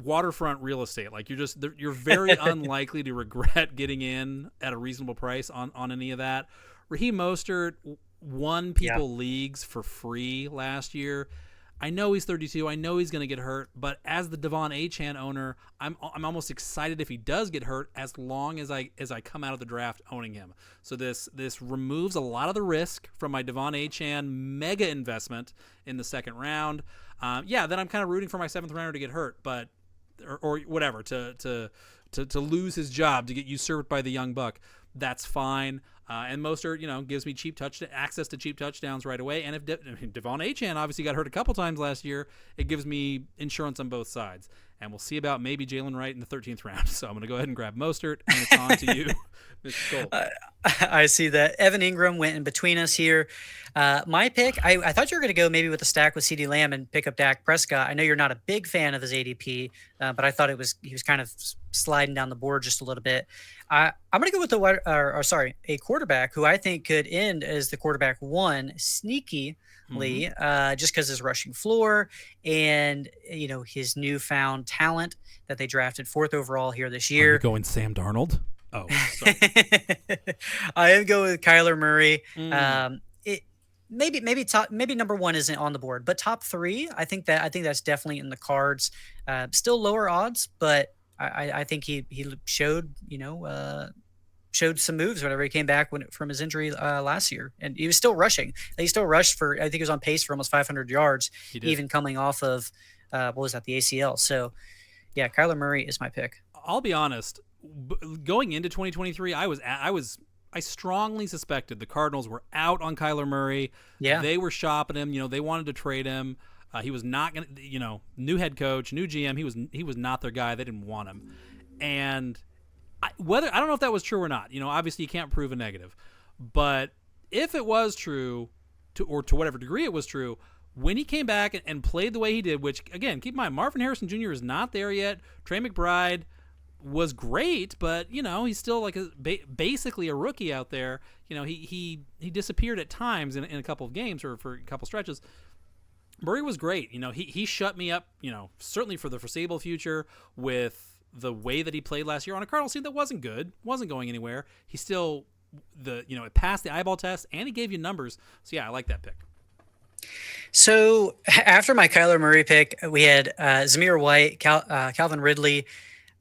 waterfront real estate. Like you're very unlikely to regret getting in at a reasonable price on any of that. Raheem Mostert won people leagues for free last year. I know he's 32. I know he's going to get hurt, but as the Devon Achane owner, I'm almost excited if he does get hurt, as long as I come out of the draft owning him. So this removes a lot of the risk from my Devon Achane mega investment in the second round. Then I'm kind of rooting for my 7th rounder to get hurt, but or whatever, to lose his job, to get usurped by the young buck. That's fine. And Mostert, gives me access to cheap touchdowns right away. And if Devon Achane obviously got hurt a couple times last year, it gives me insurance on both sides. And we'll see about maybe Jalen Wright in the 13th round. So I'm going to go ahead and grab Mostert, and it's on to you, Mr. Colt. I see that. Evan Ingram went in between us here. My pick, I thought you were going to go maybe with a stack with CeeDee Lamb and pick up Dak Prescott. I know you're not a big fan of his ADP, but I thought he was kind of sliding down the board just a little bit. I'm going to go with a quarterback who I think could end as the quarterback 1 sneakily, just because his rushing floor and his newfound talent that they drafted 4th overall here this year. Are you going Sam Darnold? Oh, sorry. I am going with Kyler Murray. Maybe number 1 isn't on the board, but top 3, I think that's definitely in the cards. Still lower odds, but I think he showed showed some moves whenever he came back from his injury last year, and he was still rushing. He still rushed for, I think he was on pace for almost 500 yards, even coming off of the ACL. So yeah, Kyler Murray is my pick. I'll be honest. Going into 2023, I strongly suspected the Cardinals were out on Kyler Murray. Yeah, they were shopping him. They wanted to trade him. He was not going to, new head coach, new GM. He was not their guy. They didn't want him. And I don't know if that was true or not. Obviously you can't prove a negative. But if it was true, to whatever degree it was true, when he came back and played the way he did, which, again, keep in mind, Marvin Harrison Jr. is not there yet. Trey McBride was great, but he's still like basically a rookie out there. He disappeared at times in a couple of games or for a couple stretches. Murray was great. He shut me up, certainly for the foreseeable future with the way that he played last year on a Cardinals team that wasn't good, wasn't going anywhere. He still it passed the eyeball test, and he gave you numbers. So yeah, I like that pick. So after my Kyler Murray pick, we had Zamir White, Calvin Ridley,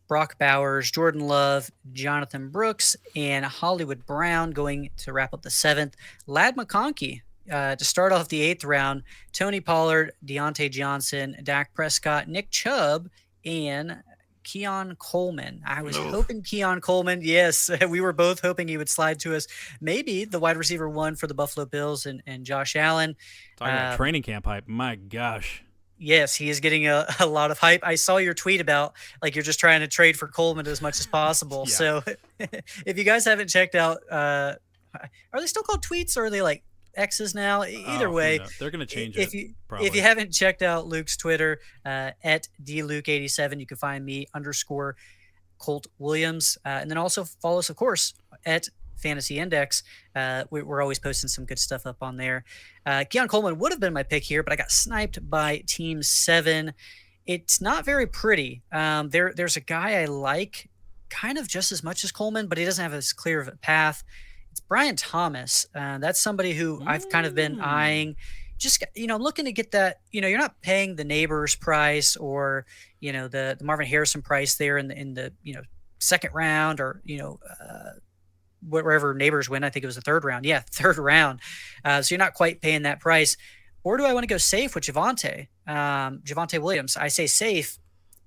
Brock Bowers, Jordan Love, Jonathan Brooks, and Hollywood Brown going to wrap up the 7th. Ladd McConkey to start off the 8th round. Tony Pollard, Deontay Johnson, Dak Prescott, Nick Chubb, and Keon Coleman. I was hoping Keon Coleman. Yes, we were both hoping he would slide to us. Maybe the wide receiver 1 for the Buffalo Bills and Josh Allen. Talking about training camp hype. My gosh. Yes, he is getting a lot of hype. I saw your tweet about you're just trying to trade for Coleman as much as possible. Yeah. So if you guys haven't checked out, are they still called tweets or are they X's now? Either way, they're going to change if you haven't checked out Luke's Twitter at dluke87, you can find me _Colt Williams, and then also follow us, of course, at Fantasy Index. We're always posting some good stuff up on there. Keon Coleman would have been my pick here, but I got sniped by Team 7, it's not very pretty. There's a guy I like kind of just as much as Coleman, but he doesn't have as clear of a path. It's Brian Thomas. That's somebody who I've kind of been eyeing. Just, I'm looking to get that. You're not paying the Neighbors price or the Marvin Harrison price there in the second round, or wherever Neighbors win. I think it was the third round. Yeah, third round. So you're not quite paying that price. Or do I want to go safe with Javonte Williams? I say safe.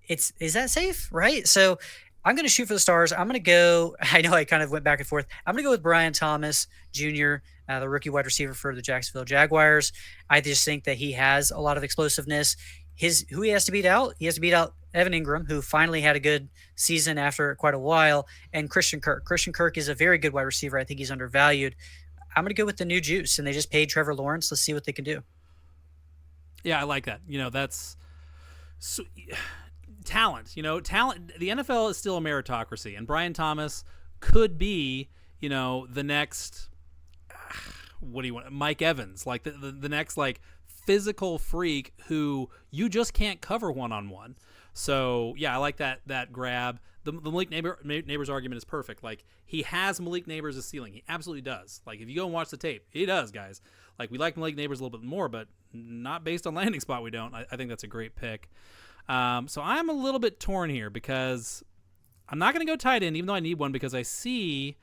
Is that safe, right? So I'm going to shoot for the stars. I'm going to go. I know I kind of went back and forth. I'm going to go with Brian Thomas Jr., the rookie wide receiver for the Jacksonville Jaguars. I just think that he has a lot of explosiveness. Who he has to beat out? He has to beat out Evan Ingram, who finally had a good season after quite a while, and Christian Kirk. Christian Kirk is a very good wide receiver. I think he's undervalued. I'm going to go with the new juice, and they just paid Trevor Lawrence. Let's see what they can do. Yeah, I like that. That's talent. Talent. The NFL is still a meritocracy, and Brian Thomas could be, the next. What do you want, Mike Evans? Like the next physical freak who you just can't cover one-on-one. So yeah, I like that grab. The Malik Neighbors argument is perfect. Like, he has Malik Neighbors' ceiling. He absolutely does. Like, if you go and watch the tape, he does, guys. Like, we like Malik Neighbors a little bit more, but not based on landing spot. We don't. I think that's a great pick. So I'm a little bit torn here because I'm not going to go tight end, even though I need one, because I see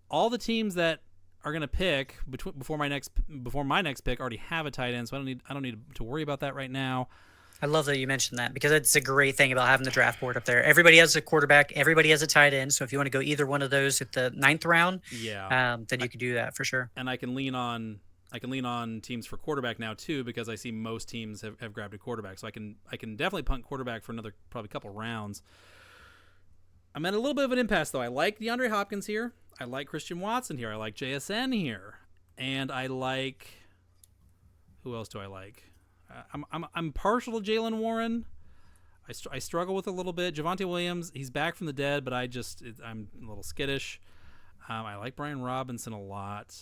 all the teams that are going to pick before my next pick already have a tight end, so I don't need to worry about that right now. I love that you mentioned that, because it's a great thing about having the draft board up there. Everybody has a quarterback. Everybody has a tight end. So if you want to go either one of those at the 9th round, then you can do that for sure. And I can lean on teams for quarterback now too, because I see most teams have grabbed a quarterback. So I can definitely punt quarterback for another probably couple rounds. I'm at a little bit of an impasse though. I like DeAndre Hopkins here. I like Christian Watson here. I like JSN here, and I like, who else do I like? I'm partial to Jaylen Warren. I struggle with a little bit. Javonte Williams, he's back from the dead, but I'm a little skittish. I like Brian Robinson a lot.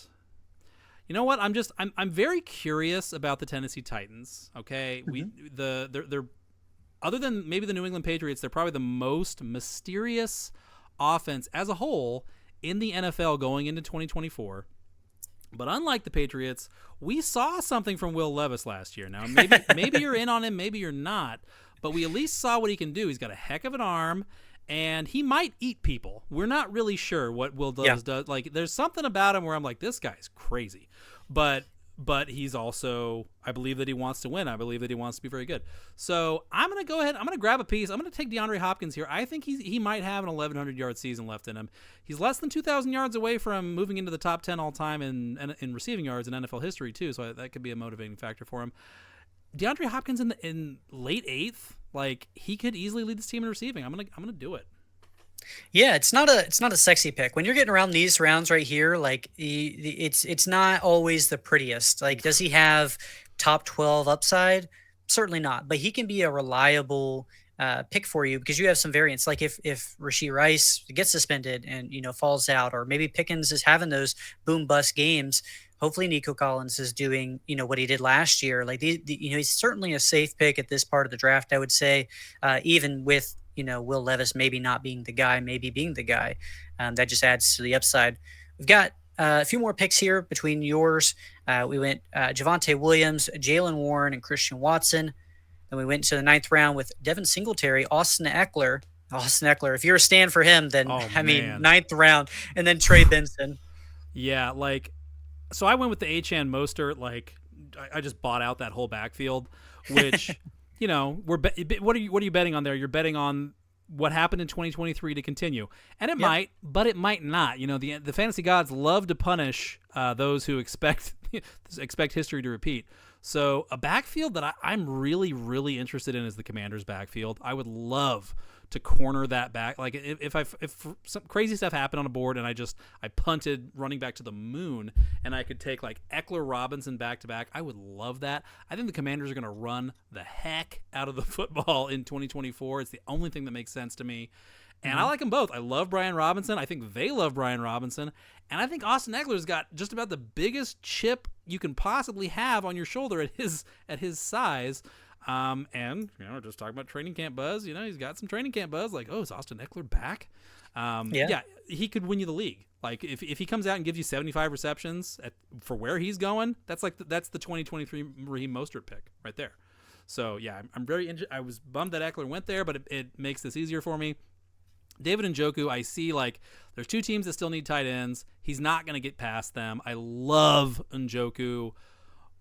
You know what? I'm very curious about the Tennessee Titans. Okay, they're other than maybe the New England Patriots, they're probably the most mysterious offense as a whole in the NFL going into 2024. But unlike the Patriots, we saw something from Will Levis last year. Now, maybe you're in on him, maybe you're not, but we at least saw what he can do. He's got a heck of an arm, and he might eat people. We're not really sure what Will does. Like, there's something about him where I'm like, this guy's crazy. But he's also, I believe that he wants to win. I believe that he wants to be very good. So I'm going to go ahead. I'm going to grab a piece. I'm going to take DeAndre Hopkins here. I think he might have an 1,100-yard season left in him. He's less than 2,000 yards away from moving into the top 10 all-time in receiving yards in NFL history, too. So that could be a motivating factor for him. DeAndre Hopkins in late 8th, like, he could easily lead this team in receiving. I'm gonna do it. Yeah, it's not a sexy pick. When you're getting around these rounds right here, like, it's not always the prettiest. Like, does he have top 12 upside? Certainly not. But he can be a reliable pick for you because you have some variance. Like if Rashee Rice gets suspended and falls out, or maybe Pickens is having those boom bust games. Hopefully Nico Collins is doing what he did last year. Like he's certainly a safe pick at this part of the draft, I would say, even with Will Levis maybe not being the guy, maybe being the guy. That just adds to the upside. We've got a few more picks here between yours. We went Javonte Williams, Jaylen Warren, and Christian Watson. Then we went to the 9th round with Devin Singletary, Austin Eckler. If you're a stand for him, then man. 9th round, and then Trey Benson. Yeah, so I went with the Achane Mostert. I just bought out that whole backfield, which what are you betting on there? You're betting on what happened in 2023 to continue, and it might, but it might not. The fantasy gods love to punish those who expect history to repeat. So a backfield that I'm really, really interested in is the Commanders' backfield. I would love to corner that back. Like if some crazy stuff happened on a board and I punted running back to the moon and I could take Eckler, Robinson back to back, I would love that. I think the Commanders are going to run the heck out of the football in 2024. It's the only thing that makes sense to me. And I like them both. I love Brian Robinson. I think they love Brian Robinson. And I think Austin Eckler's got just about the biggest chip you can possibly have on your shoulder at his size. And just talking about training camp buzz, he's got some training camp buzz. Like, oh, is Austin Eckler back? Yeah, he could win you the league. Like if he comes out and gives you 75 receptions for where he's going, that's the 2023 Raheem Mostert pick right there. So yeah, I'm very I was bummed that Eckler went there, but it makes this easier for me. David Njoku, I see like there's two teams that still need tight ends. He's not going to get past them. I love Njoku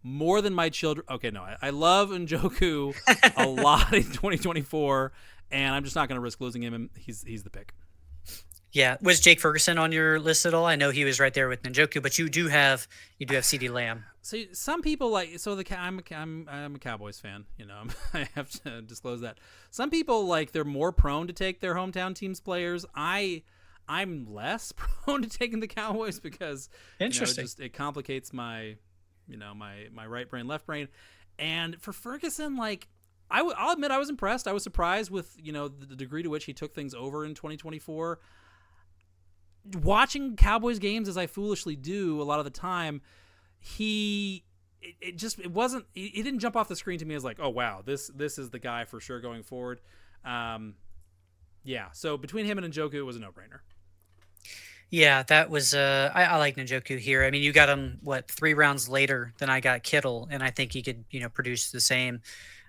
more than my children. Okay, no, I love Njoku a lot in 2024, and I'm just not going to risk losing him. He's the pick. Yeah, was Jake Ferguson on your list at all? I know he was right there with Njoku, but you do have CeeDee Lamb. So some people I'm a Cowboys fan. I have to disclose that. Some people they're more prone to take their hometown team's players. I'm less prone to taking the Cowboys because it complicates my my right brain, left brain. And for Ferguson, I'll admit I was impressed. I was surprised with the degree to which he took things over in 2024. Watching Cowboys games, as I foolishly do a lot of the time, he didn't jump off the screen to me as like, oh wow, this is the guy for sure going forward. So between him and Njoku, it was a no-brainer. Yeah, that was I like Njoku here. I mean, you got him 3 rounds later than I got Kittle, and I think he could produce the same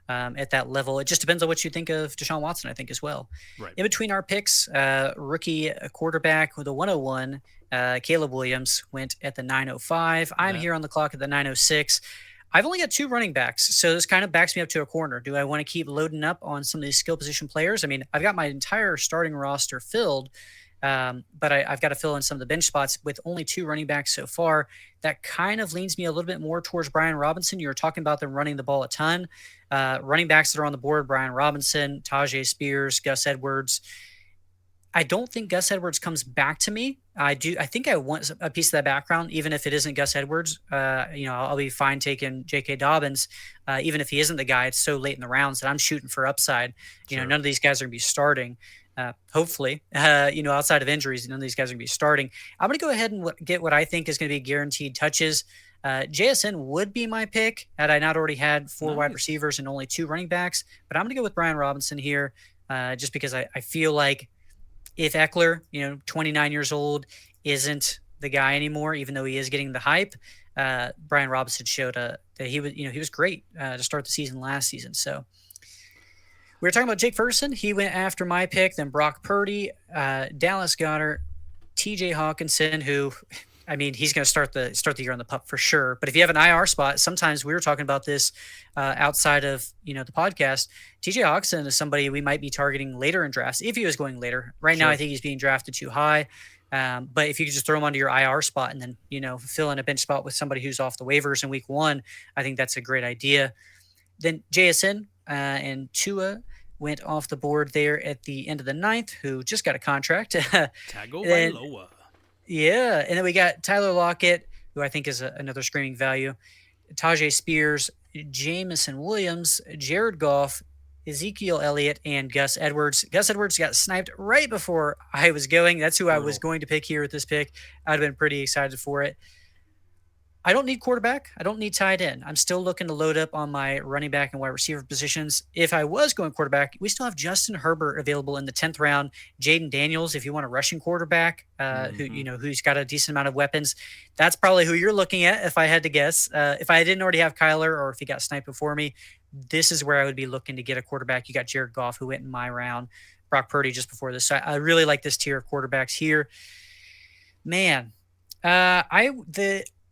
at that level. It just depends on what you think of Deshaun Watson, I think, as well. Right. In between our picks, rookie quarterback with a 101, Caleb Williams went at the 905. I'm here on the clock at the 906. I've only got 2 running backs, so this kind of backs me up to a corner. Do I want to keep loading up on some of these skill position players? I mean, I've got my entire starting roster filled, but I've got to fill in some of the bench spots with only 2 running backs so far. That kind of leans me a little bit more towards Brian Robinson. You were talking about them running the ball a ton. Running backs that are on the board: Brian Robinson, Tajay Spears, Gus Edwards. I don't think Gus Edwards comes back to me. I think I want a piece of that background, even if it isn't Gus Edwards. I'll be fine taking J.K. Dobbins, even if he isn't the guy. It's so late in the rounds that I'm shooting for upside. Sure. None of these guys are going to be starting. Hopefully, outside of injuries, none of these guys are going to be starting. I'm going to go ahead and get what I think is going to be guaranteed touches. JSN would be my pick had I not already had 4 wide receivers and only 2 running backs. But I'm going to go with Brian Robinson here, just because I feel like if Eckler, 29 years old, isn't the guy anymore, even though he is getting the hype, Brian Robinson showed that he was great to start the season last season. So we were talking about Jake Ferguson. He went after my pick, then Brock Purdy, Dallas Goedert, TJ Hawkinson, who, I mean, he's going to start the year on the pup for sure. But if you have an IR spot, sometimes we were talking about this outside of the podcast. TJ Hawkinson is somebody we might be targeting later in drafts if he was going later. Right now, I think he's being drafted too high. But if you could just throw him onto your IR spot and then fill in a bench spot with somebody who's off the waivers in week 1, I think that's a great idea. Then JSN and Tua went off the board there at the end of the 9th, who just got a contract. Tagovailoa. Yeah, and then we got Tyler Lockett, who I think is another screaming value. Tajay Spears, Jamison Williams, Jared Goff, Ezekiel Elliott, and Gus Edwards. Gus Edwards got sniped right before I was going. That's who I was going to pick here with this pick. I'd have been pretty excited for it. I don't need quarterback. I don't need tight end. I'm still looking to load up on my running back and wide receiver positions. If I was going quarterback, we still have Justin Herbert available in the 10th round. Jaden Daniels, if you want a rushing quarterback, who's got a decent amount of weapons, that's probably who you're looking at. If I had to guess, if I didn't already have Kyler or if he got sniped before me, this is where I would be looking to get a quarterback. You got Jared Goff, who went in my round, Brock Purdy just before this. So I really like this tier of quarterbacks here. Man,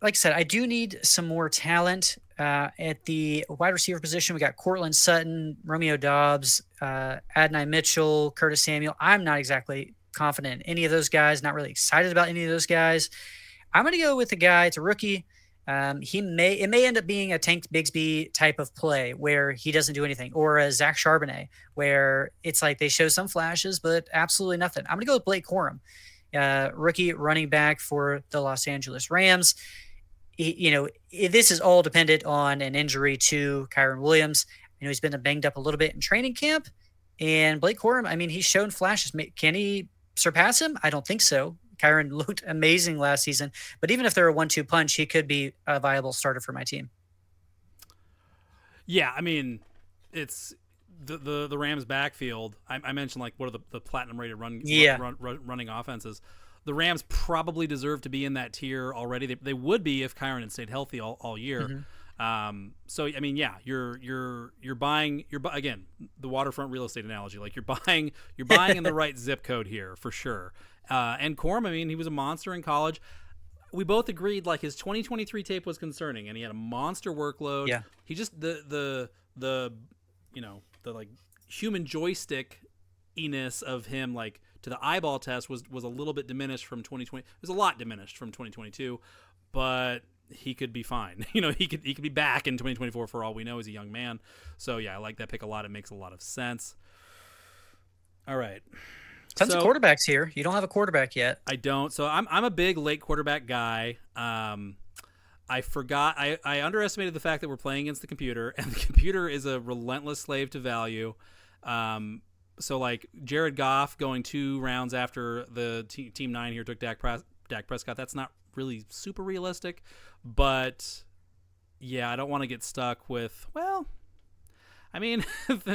like I said, I do need some more talent at the wide receiver position. We got Cortland Sutton, Romeo Doubs, Adonai Mitchell, Curtis Samuel. I'm not exactly confident in any of those guys, not really excited about any of those guys. I'm going to go with a guy. It's a rookie. It may end up being a Tank Bigsby type of play where he doesn't do anything, or a Zach Charbonnet where it's like they show some flashes, but absolutely nothing. I'm going to go with Blake Corum, rookie running back for the Los Angeles Rams. This is all dependent on an injury to Kyren Williams. He's been banged up a little bit in training camp, and Blake Corum, I mean, he's shown flashes. Can he surpass him? I don't think so. Kyren looked amazing last season, but even if they're a 1-2 punch, he could be a viable starter for my team. Yeah, I mean, it's the Rams backfield. I mentioned like what are the platinum rated running offenses. The Rams probably deserve to be in that tier already. They would be if Kyron had stayed healthy all year. So I mean, yeah, you're buying again, the waterfront real estate analogy. Like you're buying in the right zip code here for sure. And Corm, I mean, he was a monster in college. We both agreed like his 2023 tape was concerning, and he had a monster workload. Yeah, he just the like human joystick-iness of him, like to the eyeball test was a little bit diminished from 2020. It was a lot diminished from 2022, but he could be fine. He could be back in 2024 for all we know. He's a young man. So yeah, I like that pick a lot. It makes a lot of sense. All right. Tons of quarterbacks here. You don't have a quarterback yet. I don't. So I'm a big late quarterback guy. I forgot. I underestimated the fact that we're playing against the computer, and the computer is a relentless slave to value. So like Jared Goff going 2 rounds after the Team 9 here took Dak Prescott. That's not really super realistic, but yeah, I don't want to get stuck with, well, I mean,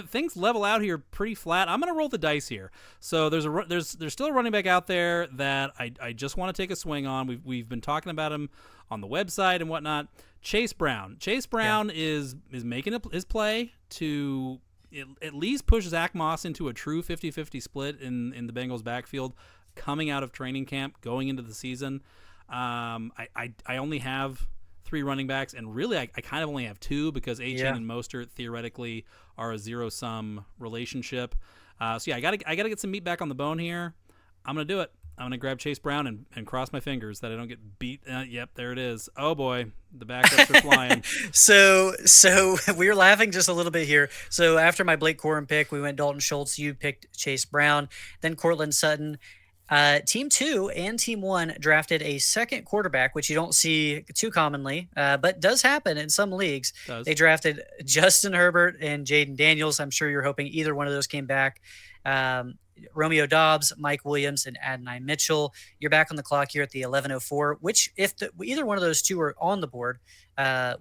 things level out here pretty flat. I'm going to roll the dice here. So there's still a running back out there that I just want to take a swing on. We've been talking about him on the website and whatnot. Chase Brown. Is making his play to at least push Zach Moss into a true 50-50 split in the Bengals backfield coming out of training camp, going into the season. I only have 3 running backs, and really I kind of only have 2 because Achane and Mostert theoretically are a zero-sum relationship. So yeah, I gotta get some meat back on the bone here. I'm gonna do it. I'm gonna grab Chase Brown and cross my fingers that I don't get beat. Yep, there it is. Oh boy, the backups are flying. So we were laughing just a little bit here. So after my Blake Corum pick, we went Dalton Schultz. You picked Chase Brown, then Cortland Sutton. Team 2 and Team 1 drafted a second quarterback, which you don't see too commonly, but does happen in some leagues. They drafted Justin Herbert and Jaden Daniels. I'm sure you're hoping either one of those came back. Romeo Dobbs, Mike Williams, and Adonai Mitchell. You're back on the clock here at the 11:04. Which, if either one of those 2 are on the board,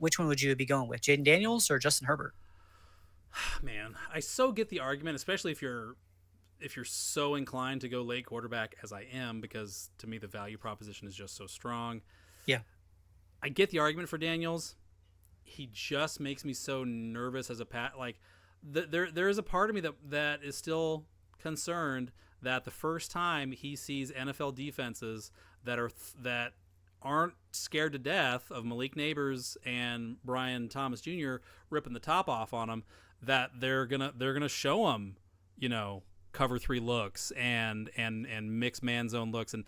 which one would you be going with, Jaden Daniels or Justin Herbert? Man, I so get the argument, especially if you're so inclined to go late quarterback as I am, because to me the value proposition is just so strong. Yeah. I get the argument for Daniels. He just makes me so nervous as a there is a part of me that is still concerned that the first time he sees NFL defenses that aren't scared to death of Malik Neighbors and Brian Thomas Jr. ripping the top off on him, that they're gonna show him, cover 3 looks and mixed man zone looks and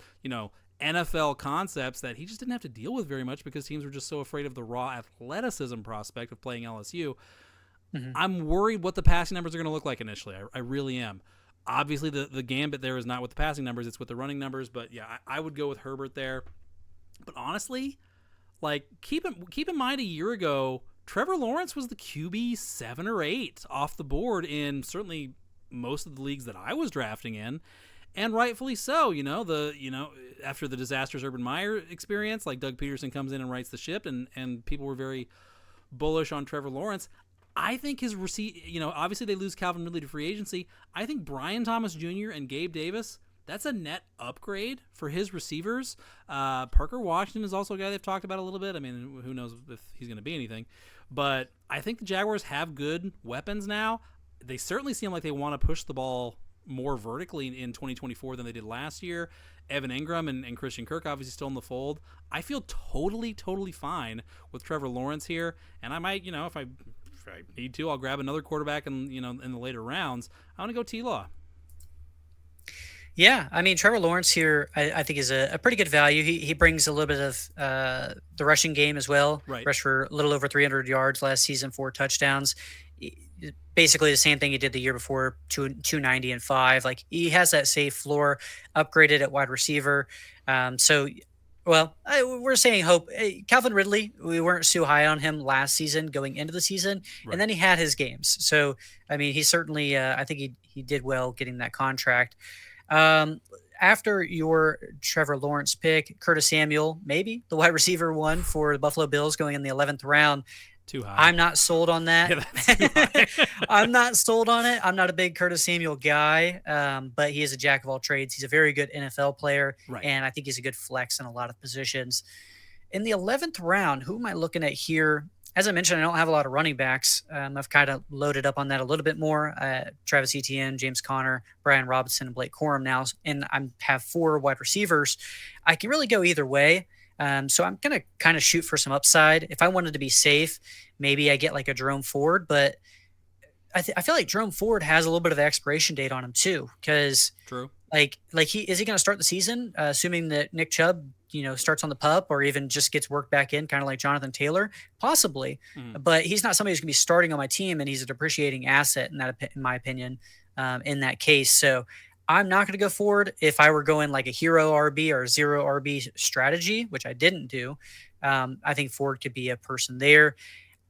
NFL concepts that he just didn't have to deal with very much because teams were just so afraid of the raw athleticism prospect of playing LSU. I'm worried what the passing numbers are going to look like initially. I really am. Obviously, the gambit there is not with the passing numbers; it's with the running numbers. But yeah, I would go with Herbert there. But honestly, like keep in mind a year ago, Trevor Lawrence was the QB 7 or 8 off the board in certainly most of the leagues that I was drafting in, and rightfully so. After the disastrous Urban Meyer experience, like Doug Peterson comes in and rights the ship, and people were very bullish on Trevor Lawrence. I think his obviously they lose Calvin Ridley to free agency. I think Brian Thomas Jr. and Gabe Davis, that's a net upgrade for his receivers. Parker Washington is also a guy they've talked about a little bit. I mean, who knows if he's going to be anything. But I think the Jaguars have good weapons now. They certainly seem like they want to push the ball more vertically in 2024 than they did last year. Evan Ingram and Christian Kirk obviously still in the fold. I feel totally fine with Trevor Lawrence here. And I might, if I need to, I'll grab another quarterback in the later rounds. I want to go T-Law. Yeah, I mean, Trevor Lawrence here, I think is a pretty good value. He brings a little bit of the rushing game as well. Right. Rushed for a little over 300 yards last season, 4 touchdowns. Basically the same thing he did the year before, 290 and 5. Like, he has that safe floor, upgraded at wide receiver. We're saying hope. Calvin Ridley, we weren't so high on him last season going into the season, right. And then he had his games. So, I mean, he certainly, I think he did well getting that contract. After your Trevor Lawrence pick, Curtis Samuel, maybe the wide receiver 1 for the Buffalo Bills going in the 11th round. Too high. I'm not sold on that. Yeah, that's too high. I'm not sold on it. I'm not a big Curtis Samuel guy, but he is a jack of all trades. He's a very good NFL player, Right. and I think he's a good flex in a lot of positions. In the 11th round, who am I looking at here? As I mentioned, I don't have a lot of running backs. I've kind of loaded up on that a little bit more. Travis Etienne, James Conner, Brian Robinson, and Blake Corum now, and I have 4 wide receivers. I can really go either way. So I'm going to kind of shoot for some upside. If I wanted to be safe, maybe I get like a Jerome Ford, but I feel like Jerome Ford has a little bit of the expiration date on him too, because True. Like is he going to start the season, assuming that Nick Chubb, starts on the pup or even just gets worked back in, kind of like Jonathan Taylor, possibly. But he's not somebody who's going to be starting on my team, and he's a depreciating asset in my opinion, in that case. So I'm not going to go forward. If I were going like a hero RB or a zero RB strategy, which I didn't do, I think Ford could be a person there.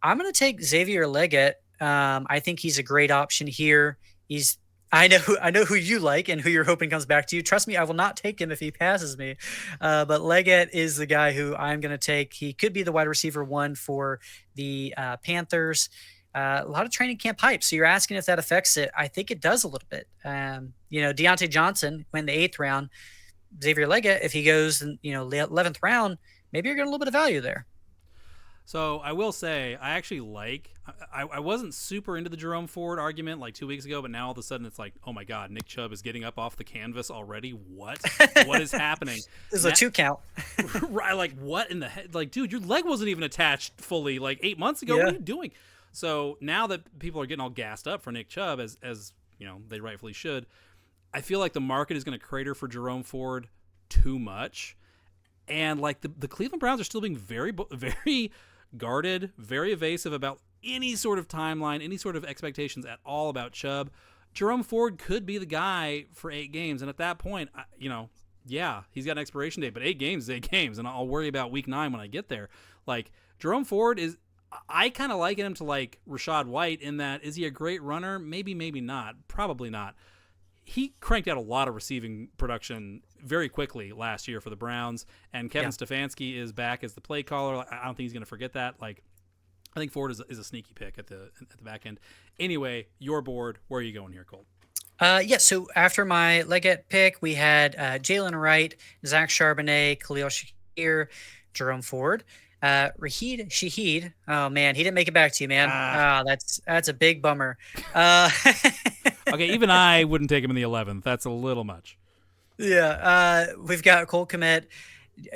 I'm going to take Xavier Leggett. I think he's a great option here. I know who you like and who you're hoping comes back to you. Trust me, I will not take him if he passes me. But Leggett is the guy who I'm going to take. He could be the wide receiver 1 for the Panthers. A lot of training camp hype. So you're asking if that affects it. I think it does a little bit. Deontay Johnson went in the 8th round. Xavier Leggett, if he goes in, the 11th round, maybe you're getting a little bit of value there. So I will say, I actually I wasn't super into the Jerome Ford argument like 2 weeks ago, but now all of a sudden it's like, oh my God, Nick Chubb is getting up off the canvas already. What is happening? This is a 2 count. Right. Like what in the head? Like, dude, your leg wasn't even attached fully like 8 months ago. Yeah. What are you doing? So now that people are getting all gassed up for Nick Chubb, as they rightfully should, I feel like the market is going to crater for Jerome Ford too much. And like the Cleveland Browns are still being very, very guarded, very evasive about any sort of timeline, any sort of expectations at all about Chubb. Jerome Ford could be the guy for 8 games. And at that point, yeah, he's got an expiration date, but 8 games is 8 games. And I'll worry about week 9 when I get there. Like Jerome Ford I kind of liken him to like Rachaad White in that, is he a great runner? Maybe, maybe not. Probably not. He cranked out a lot of receiving production very quickly last year for the Browns, and Kevin Stefanski is back as the play caller. I don't think he's going to forget that. Like, I think Ford is a sneaky pick at the back end. Anyway, your board. Where are you going here, Colt? So after my Leggett pick, we had Jalen Wright, Zach Charbonnet, Khalil Shakir, Jerome Ford, Raheed Shaheed. Oh man, he didn't make it back to you, man. That's a big bummer. Okay, even I wouldn't take him in the 11th. That's a little much. Yeah, we've got Cole Kmet,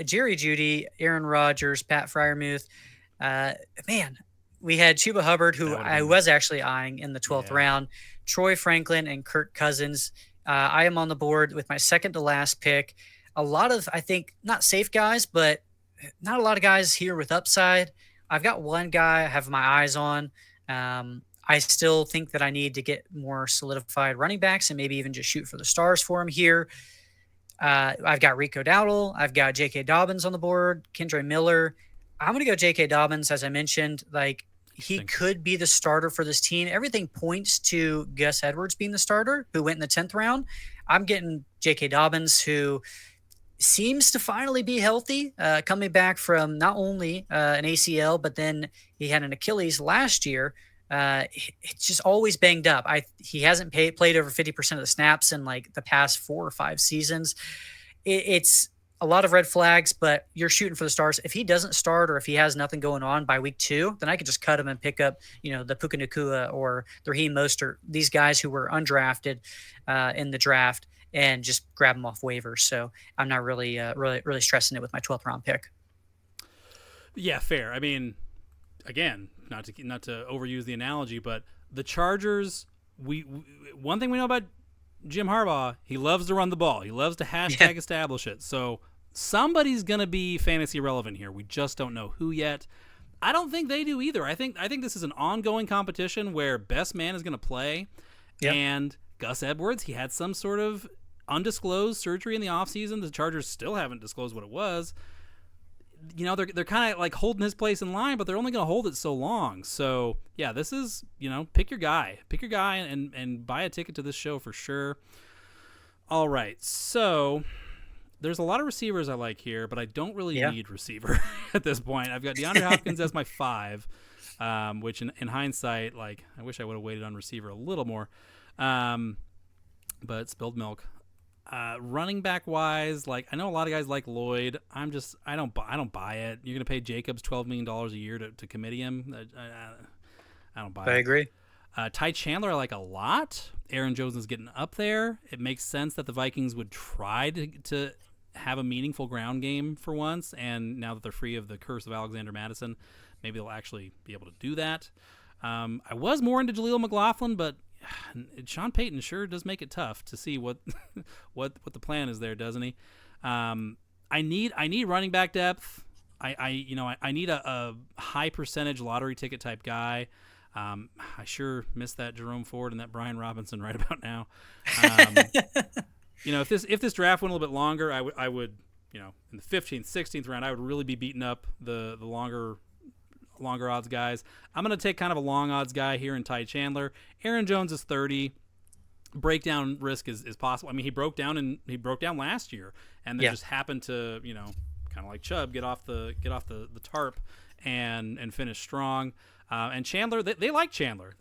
Jerry Jeudy, Aaron Rodgers, Pat Freiermuth. Man, we had Chuba Hubbard, who I was actually eyeing in the 12th round, Troy Franklin, and Kirk Cousins. I am on the board with my second to last pick. A lot of, I think, not safe guys, but not a lot of guys here with upside. I've got one guy I have my eyes on. I still think that I need to get more solidified running backs and maybe even just shoot for the stars for him here. I've got Rico Dowdle. I've got J.K. Dobbins on the board, Kendre Miller. I'm going to go J.K. Dobbins, as I mentioned. Like, he could be the starter for this team. Everything points to Gus Edwards being the starter, who went in the 10th round. I'm getting J.K. Dobbins, who seems to finally be healthy, coming back from not only an ACL, but then he had an Achilles last year. It's just always banged up. He hasn't played over 50% of the snaps in like the past 4 or 5 seasons. It's a lot of red flags, but you're shooting for the stars. If he doesn't start or if he has nothing going on by week 2, then I could just cut him and pick up, the Puka Nacua or the Raheem Mostert, these guys who were undrafted in the draft, and just grab them off waivers. So I'm not really stressing it with my 12th round pick. Yeah, fair. I mean, again, not to overuse the analogy, but the Chargers, one thing we know about Jim Harbaugh, he loves to run the ball. He loves to hashtag establish it. So somebody's going to be fantasy relevant here. We just don't know who yet. I don't think they do either. I think this is an ongoing competition where best man is going to play. Yep. And Gus Edwards, he had some sort of undisclosed surgery in the offseason. The Chargers still haven't disclosed what it was. They're kind of like holding his place in line, but they're only going to hold it so long. So yeah, this is, pick your guy and buy a ticket to this show for sure. All right. So there's a lot of receivers I like here, but I don't really need receiver at this point. I've got DeAndre Hopkins as my 5. which in hindsight, like I wish I would have waited on receiver a little more, but spilled milk. Running back wise, like I know a lot of guys like Lloyd. I don't buy it. You're gonna pay Jacobs $12 million a year to committee him. I don't buy it. I agree. Ty Chandler I like a lot. Aaron Jones is getting up there. It makes sense that the Vikings would try to have a meaningful ground game for once, and now that they're free of the curse of Alexander Madison, maybe they'll actually be able to do that. I was more into Jaleel McLaughlin, but Sean Payton sure does make it tough to see what what the plan is there, doesn't he? I need running back depth. I need a high percentage lottery ticket type guy. I sure miss that Jerome Ford and that Brian Robinson right about now. If this draft went a little bit longer, I would in the 15th, 16th round, I would really be beating up the longer odds guys. I'm going to take kind of a long odds guy here in Ty Chandler. Aaron Jones is 30. Breakdown risk is possible. I mean, he broke down last year, and then just happened to kind of like Chubb get off the tarp and finish strong. And Chandler, they like Chandler.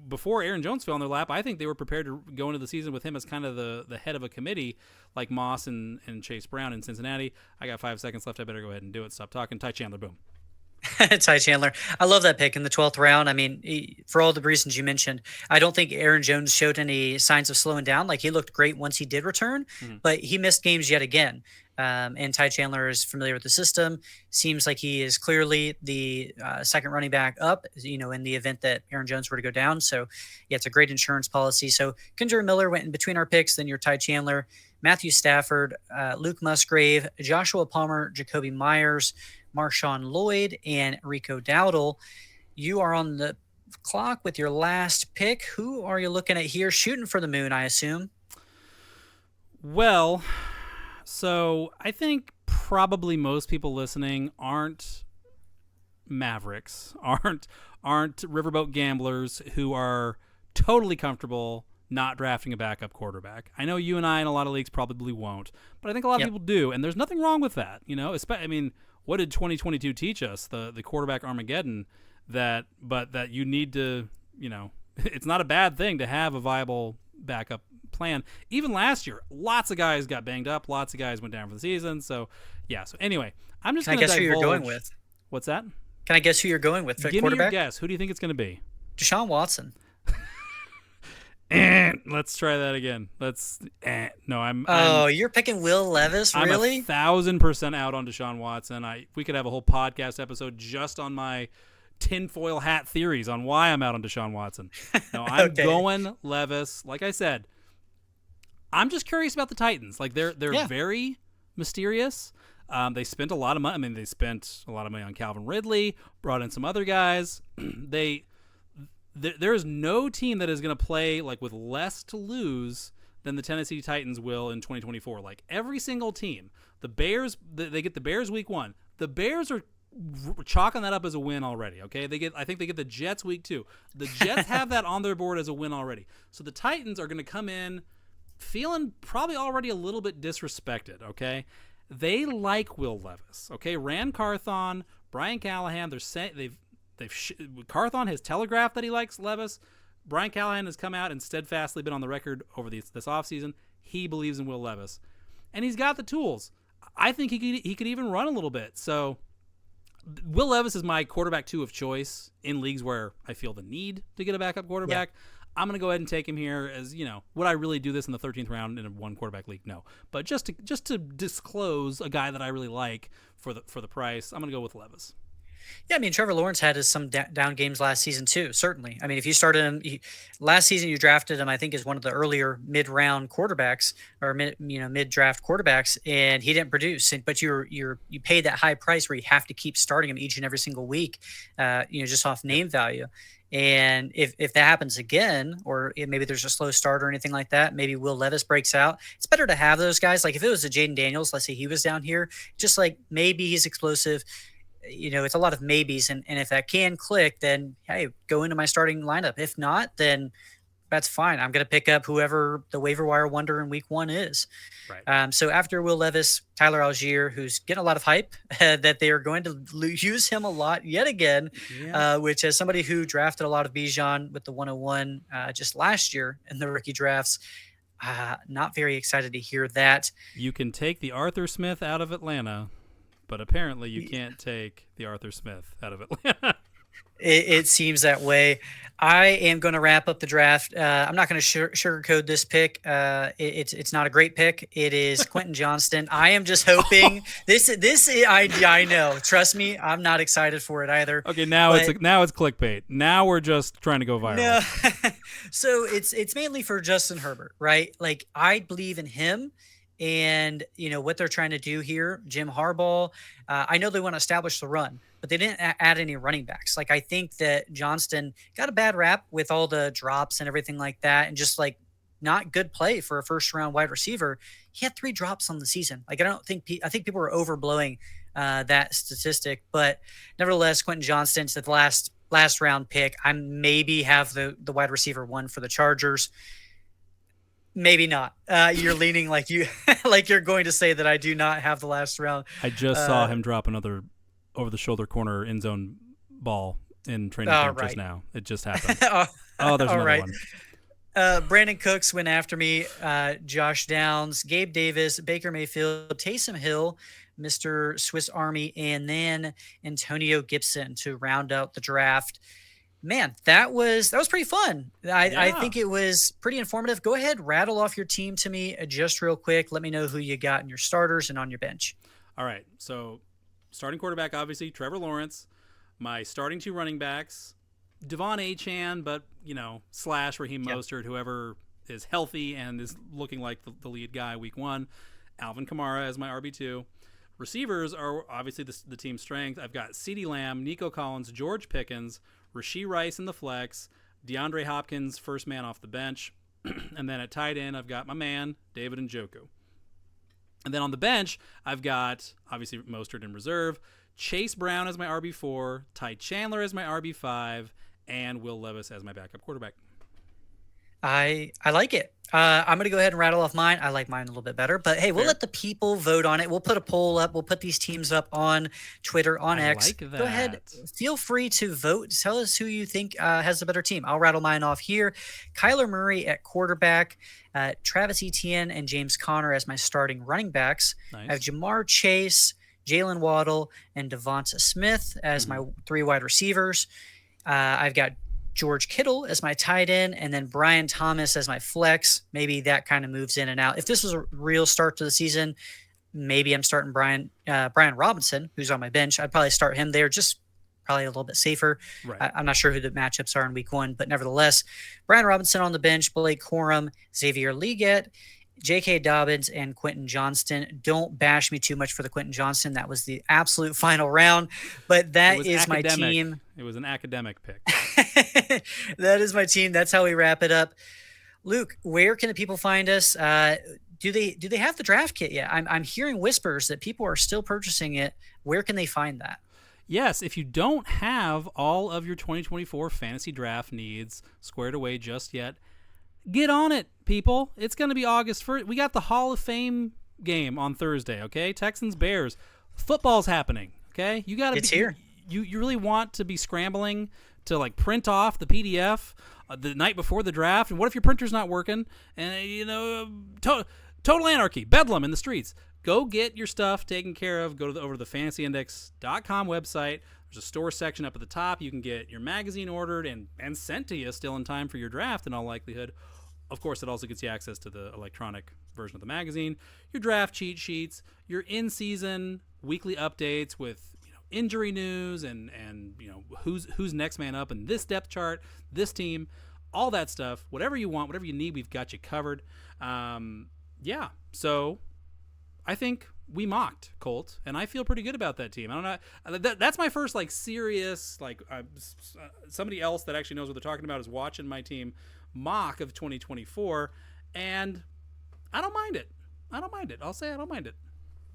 Before Aaron Jones fell in their lap, I think they were prepared to go into the season with him as kind of the head of a committee, like Moss and Chase Brown in Cincinnati. I got 5 seconds left. I better go ahead and do it. Stop talking. Ty Chandler, boom. Ty Chandler. I love that pick in the 12th round. I mean, for all the reasons you mentioned, I don't think Aaron Jones showed any signs of slowing down. Like, he looked great once he did return, but he missed games yet again. And Ty Chandler is familiar with the system. Seems like he is clearly the second running back up, in the event that Aaron Jones were to go down. So, yeah, it's a great insurance policy. So, Kendra Miller went in between our picks. Then your Ty Chandler, Matthew Stafford, Luke Musgrave, Joshua Palmer, Jacoby Myers, Marshawn Lloyd, and Rico Dowdle. You are on the clock with your last pick. Who are you looking at here? Shooting for the moon, I assume. Well, so I think probably most people listening aren't Mavericks, aren't riverboat gamblers who are totally comfortable not drafting a backup quarterback. I know you and I in a lot of leagues probably won't, but I think a lot of people do, and there's nothing wrong with that. I mean, what did 2022 teach us? The quarterback Armageddon, that you need to, it's not a bad thing to have a viable backup plan. Even last year, lots of guys got banged up. Lots of guys went down for the season. So, yeah. So, anyway, I'm just going to divulge. Can I guess who you're going with? What's that? Can I guess who you're going with? Give me your guess. Who do you think it's going to be? Deshaun Watson. Let's try that again. You're picking Will Levis, really? I'm 1,000% out on Deshaun Watson. We could have a whole podcast episode just on my tinfoil hat theories on why I'm out on Deshaun Watson. No, I'm going Levis. Like I said, I'm just curious about the Titans. Like, they're very mysterious. They spent a lot of money. I mean, they spent a lot of money on Calvin Ridley, brought in some other guys. There is no team that is going to play like with less to lose than the Tennessee Titans will in 2024. Like, every single team, the Bears, they get the Bears week 1. The Bears are chalking that up as a win already. Okay, I think they get the Jets week 2. The Jets have that on their board as a win already. So the Titans are going to come in feeling probably already a little bit disrespected. Okay, they like Will Levis. Okay, Rand Carthon, Brian Callahan. Carthon has telegraphed that he likes Levis. Brian Callahan has come out and steadfastly been on the record over this offseason. He believes in Will Levis, and he's got the tools. I think he could even run a little bit. So Will Levis is my quarterback 2 of choice in leagues where I feel the need to get a backup quarterback. Yeah. I'm going to go ahead and take him here. As would I really do this in the 13th round in a 1 quarterback league? No, but just to disclose a guy that I really like for the price, I'm going to go with Levis. Yeah, I mean, Trevor Lawrence had some down games last season too, certainly. I mean, if you started him last season, you drafted him, I think, as one of the earlier mid-round quarterbacks or mid-draft quarterbacks, and he didn't produce. But you pay that high price where you have to keep starting him each and every single week, just off name value. And if that happens again, or maybe there's a slow start or anything like that, maybe Will Levis breaks out. It's better to have those guys. Like, if it was a Jaden Daniels, let's say he was down here, just like maybe he's explosive. It's a lot of maybes, and if that can click, then hey, go into my starting lineup. If not, then that's fine. I'm going to pick up whoever the waiver wire wonder in week 1 is. Right. So after Will Levis, Tyler Algier, who's getting a lot of hype that they are going to use him a lot yet again, which as somebody who drafted a lot of Bijan with the 101 just last year in the rookie drafts, not very excited to hear that. You can take the Arthur Smith out of Atlanta, but apparently you can't take the Arthur Smith out of Atlanta. It seems that way. I am going to wrap up the draft. I'm not going to sugarcoat this pick. It's not a great pick. It is Quentin Johnston. I am just hoping I know. Trust me, I'm not excited for it either. Okay, now it's clickbait. Now we're just trying to go viral. No. So it's mainly for Justin Herbert, right? Like, I believe in him. And, what they're trying to do here, Jim Harbaugh, I know they want to establish the run, but they didn't add any running backs. Like, I think that Johnston got a bad rap with all the drops and everything like that, and just like not good play for a first round wide receiver. He had 3 drops on the season. Like, I think people were overblowing that statistic, but nevertheless, Quentin Johnston's the last round pick. I maybe have the wide receiver 1 for the Chargers. Maybe not. You're leaning like you're going to say that I do not have the last round. I just saw him drop another over-the-shoulder corner end zone ball in training camp just now. It just happened. There's another one. Brandon Cooks went after me. Josh Downs, Gabe Davis, Baker Mayfield, Taysom Hill, Mr. Swiss Army, and then Antonio Gibson to round out the draft. Man, that was pretty fun. I think it was pretty informative. Go ahead, rattle off your team to me just real quick. Let me know who you got in your starters and on your bench. All right. So, starting quarterback, obviously, Trevor Lawrence. My starting 2 running backs, Devon Achane, but, slash Raheem Mostert, whoever is healthy and is looking like the lead guy week 1. Alvin Kamara as my RB2. Receivers are obviously the team's strength. I've got CeeDee Lamb, Nico Collins, George Pickens, Rashee Rice in the flex, DeAndre Hopkins, first man off the bench. And then at tight end, I've got my man, David Njoku. And then on the bench, I've got, obviously, Mostert in reserve, Chase Brown as my RB4, Ty Chandler as my RB5, and Will Levis as my backup quarterback. I like it. I'm going to go ahead and rattle off mine. I like mine a little bit better, but hey, we'll let the people vote on it. We'll put a poll up. We'll put these teams up on Twitter, on X. Like that. Go ahead. Feel free to vote. Tell us who you think has the better team. I'll rattle mine off here. Kyler Murray at quarterback, Travis Etienne and James Conner as my starting running backs. Nice. I have Jamar Chase, Jalen Waddle, and Devonta Smith as my 3 wide receivers. I've got George Kittle as my tight end, and then Brian Thomas as my flex. Maybe that kind of moves in and out. If this was a real start to the season, maybe I'm starting Brian Robinson, who's on my bench. I'd probably start him there, just probably a little bit safer. Right. I'm not sure who the matchups are in week 1, but nevertheless, Brian Robinson on the bench, Blake Corum, Xavier Legette, J.K. Dobbins, and Quentin Johnston. Don't bash me too much for the Quentin Johnston. That was the absolute final round, but that is my team. It was an academic pick. That is my team. That's how we wrap it up. Luke, where can the people find us? Do they have the draft kit yet? I'm hearing whispers that people are still purchasing it. Where can they find that? Yes, if you don't have all of your 2024 fantasy draft needs squared away just yet, get on it, people. It's going to be August 1st. We got the Hall of Fame game on Thursday, okay? Texans Bears. Football's happening, okay? It's here. You really want to be scrambling to like print off the PDF the night before the draft, and what if your printer's not working? And total anarchy, bedlam in the streets. Go get your stuff taken care of. Go over to the fantasyindex.com website. There's a store section up at the top. You can get your magazine ordered and sent to you still in time for your draft in all likelihood. Of course, it also gets you access to the electronic version of the magazine, your draft cheat sheets, your in-season weekly updates with injury news and who's next man up in this depth chart, this team, all that stuff. Whatever you want, whatever you need, we've got you covered. So I think we mocked Colt, and I feel pretty good about that team. I don't know. That's my first serious somebody else that actually knows what they're talking about is watching my team mock of 2024, and I don't mind it. I'll say I don't mind it.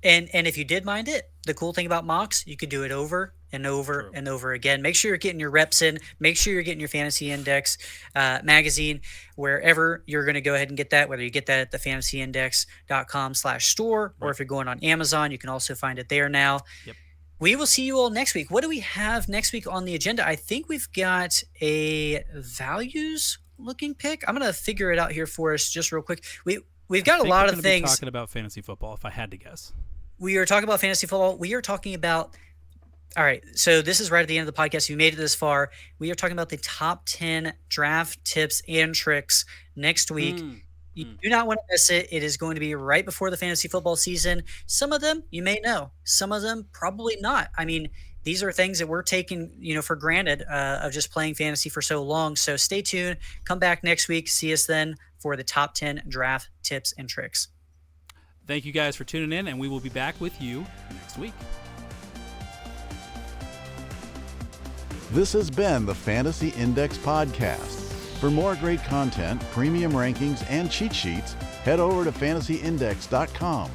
And if you did mind it, the cool thing about mocks, you could do it over and over True. and over again. Make sure you're getting your reps in. Make sure you're getting your Fantasy Index magazine wherever you're going to go ahead and get that, whether you get that at the fantasyindex.com/store, or if you're going on Amazon, you can also find it there now. Yep. We will see you all next week. What do we have next week on the agenda? I think we've got a values looking pick. I'm going to figure it out here for us just real quick. We've got a lot of things. Talking about fantasy football, if I had to guess. We are talking about fantasy football. We are talking about. All right, so this is right at the end of the podcast. If you made it this far, we are talking about the top 10 draft tips and tricks next week. You do not want to miss it. It is going to be right before the fantasy football season. Some of them you may know, some of them probably not. I mean, these are things that we're taking, for granted of just playing fantasy for so long. So stay tuned. Come back next week. See us then for the top 10 draft tips and tricks. Thank you guys for tuning in, and we will be back with you next week. This has been the Fantasy Index Podcast. For more great content, premium rankings, and cheat sheets, head over to fantasyindex.com.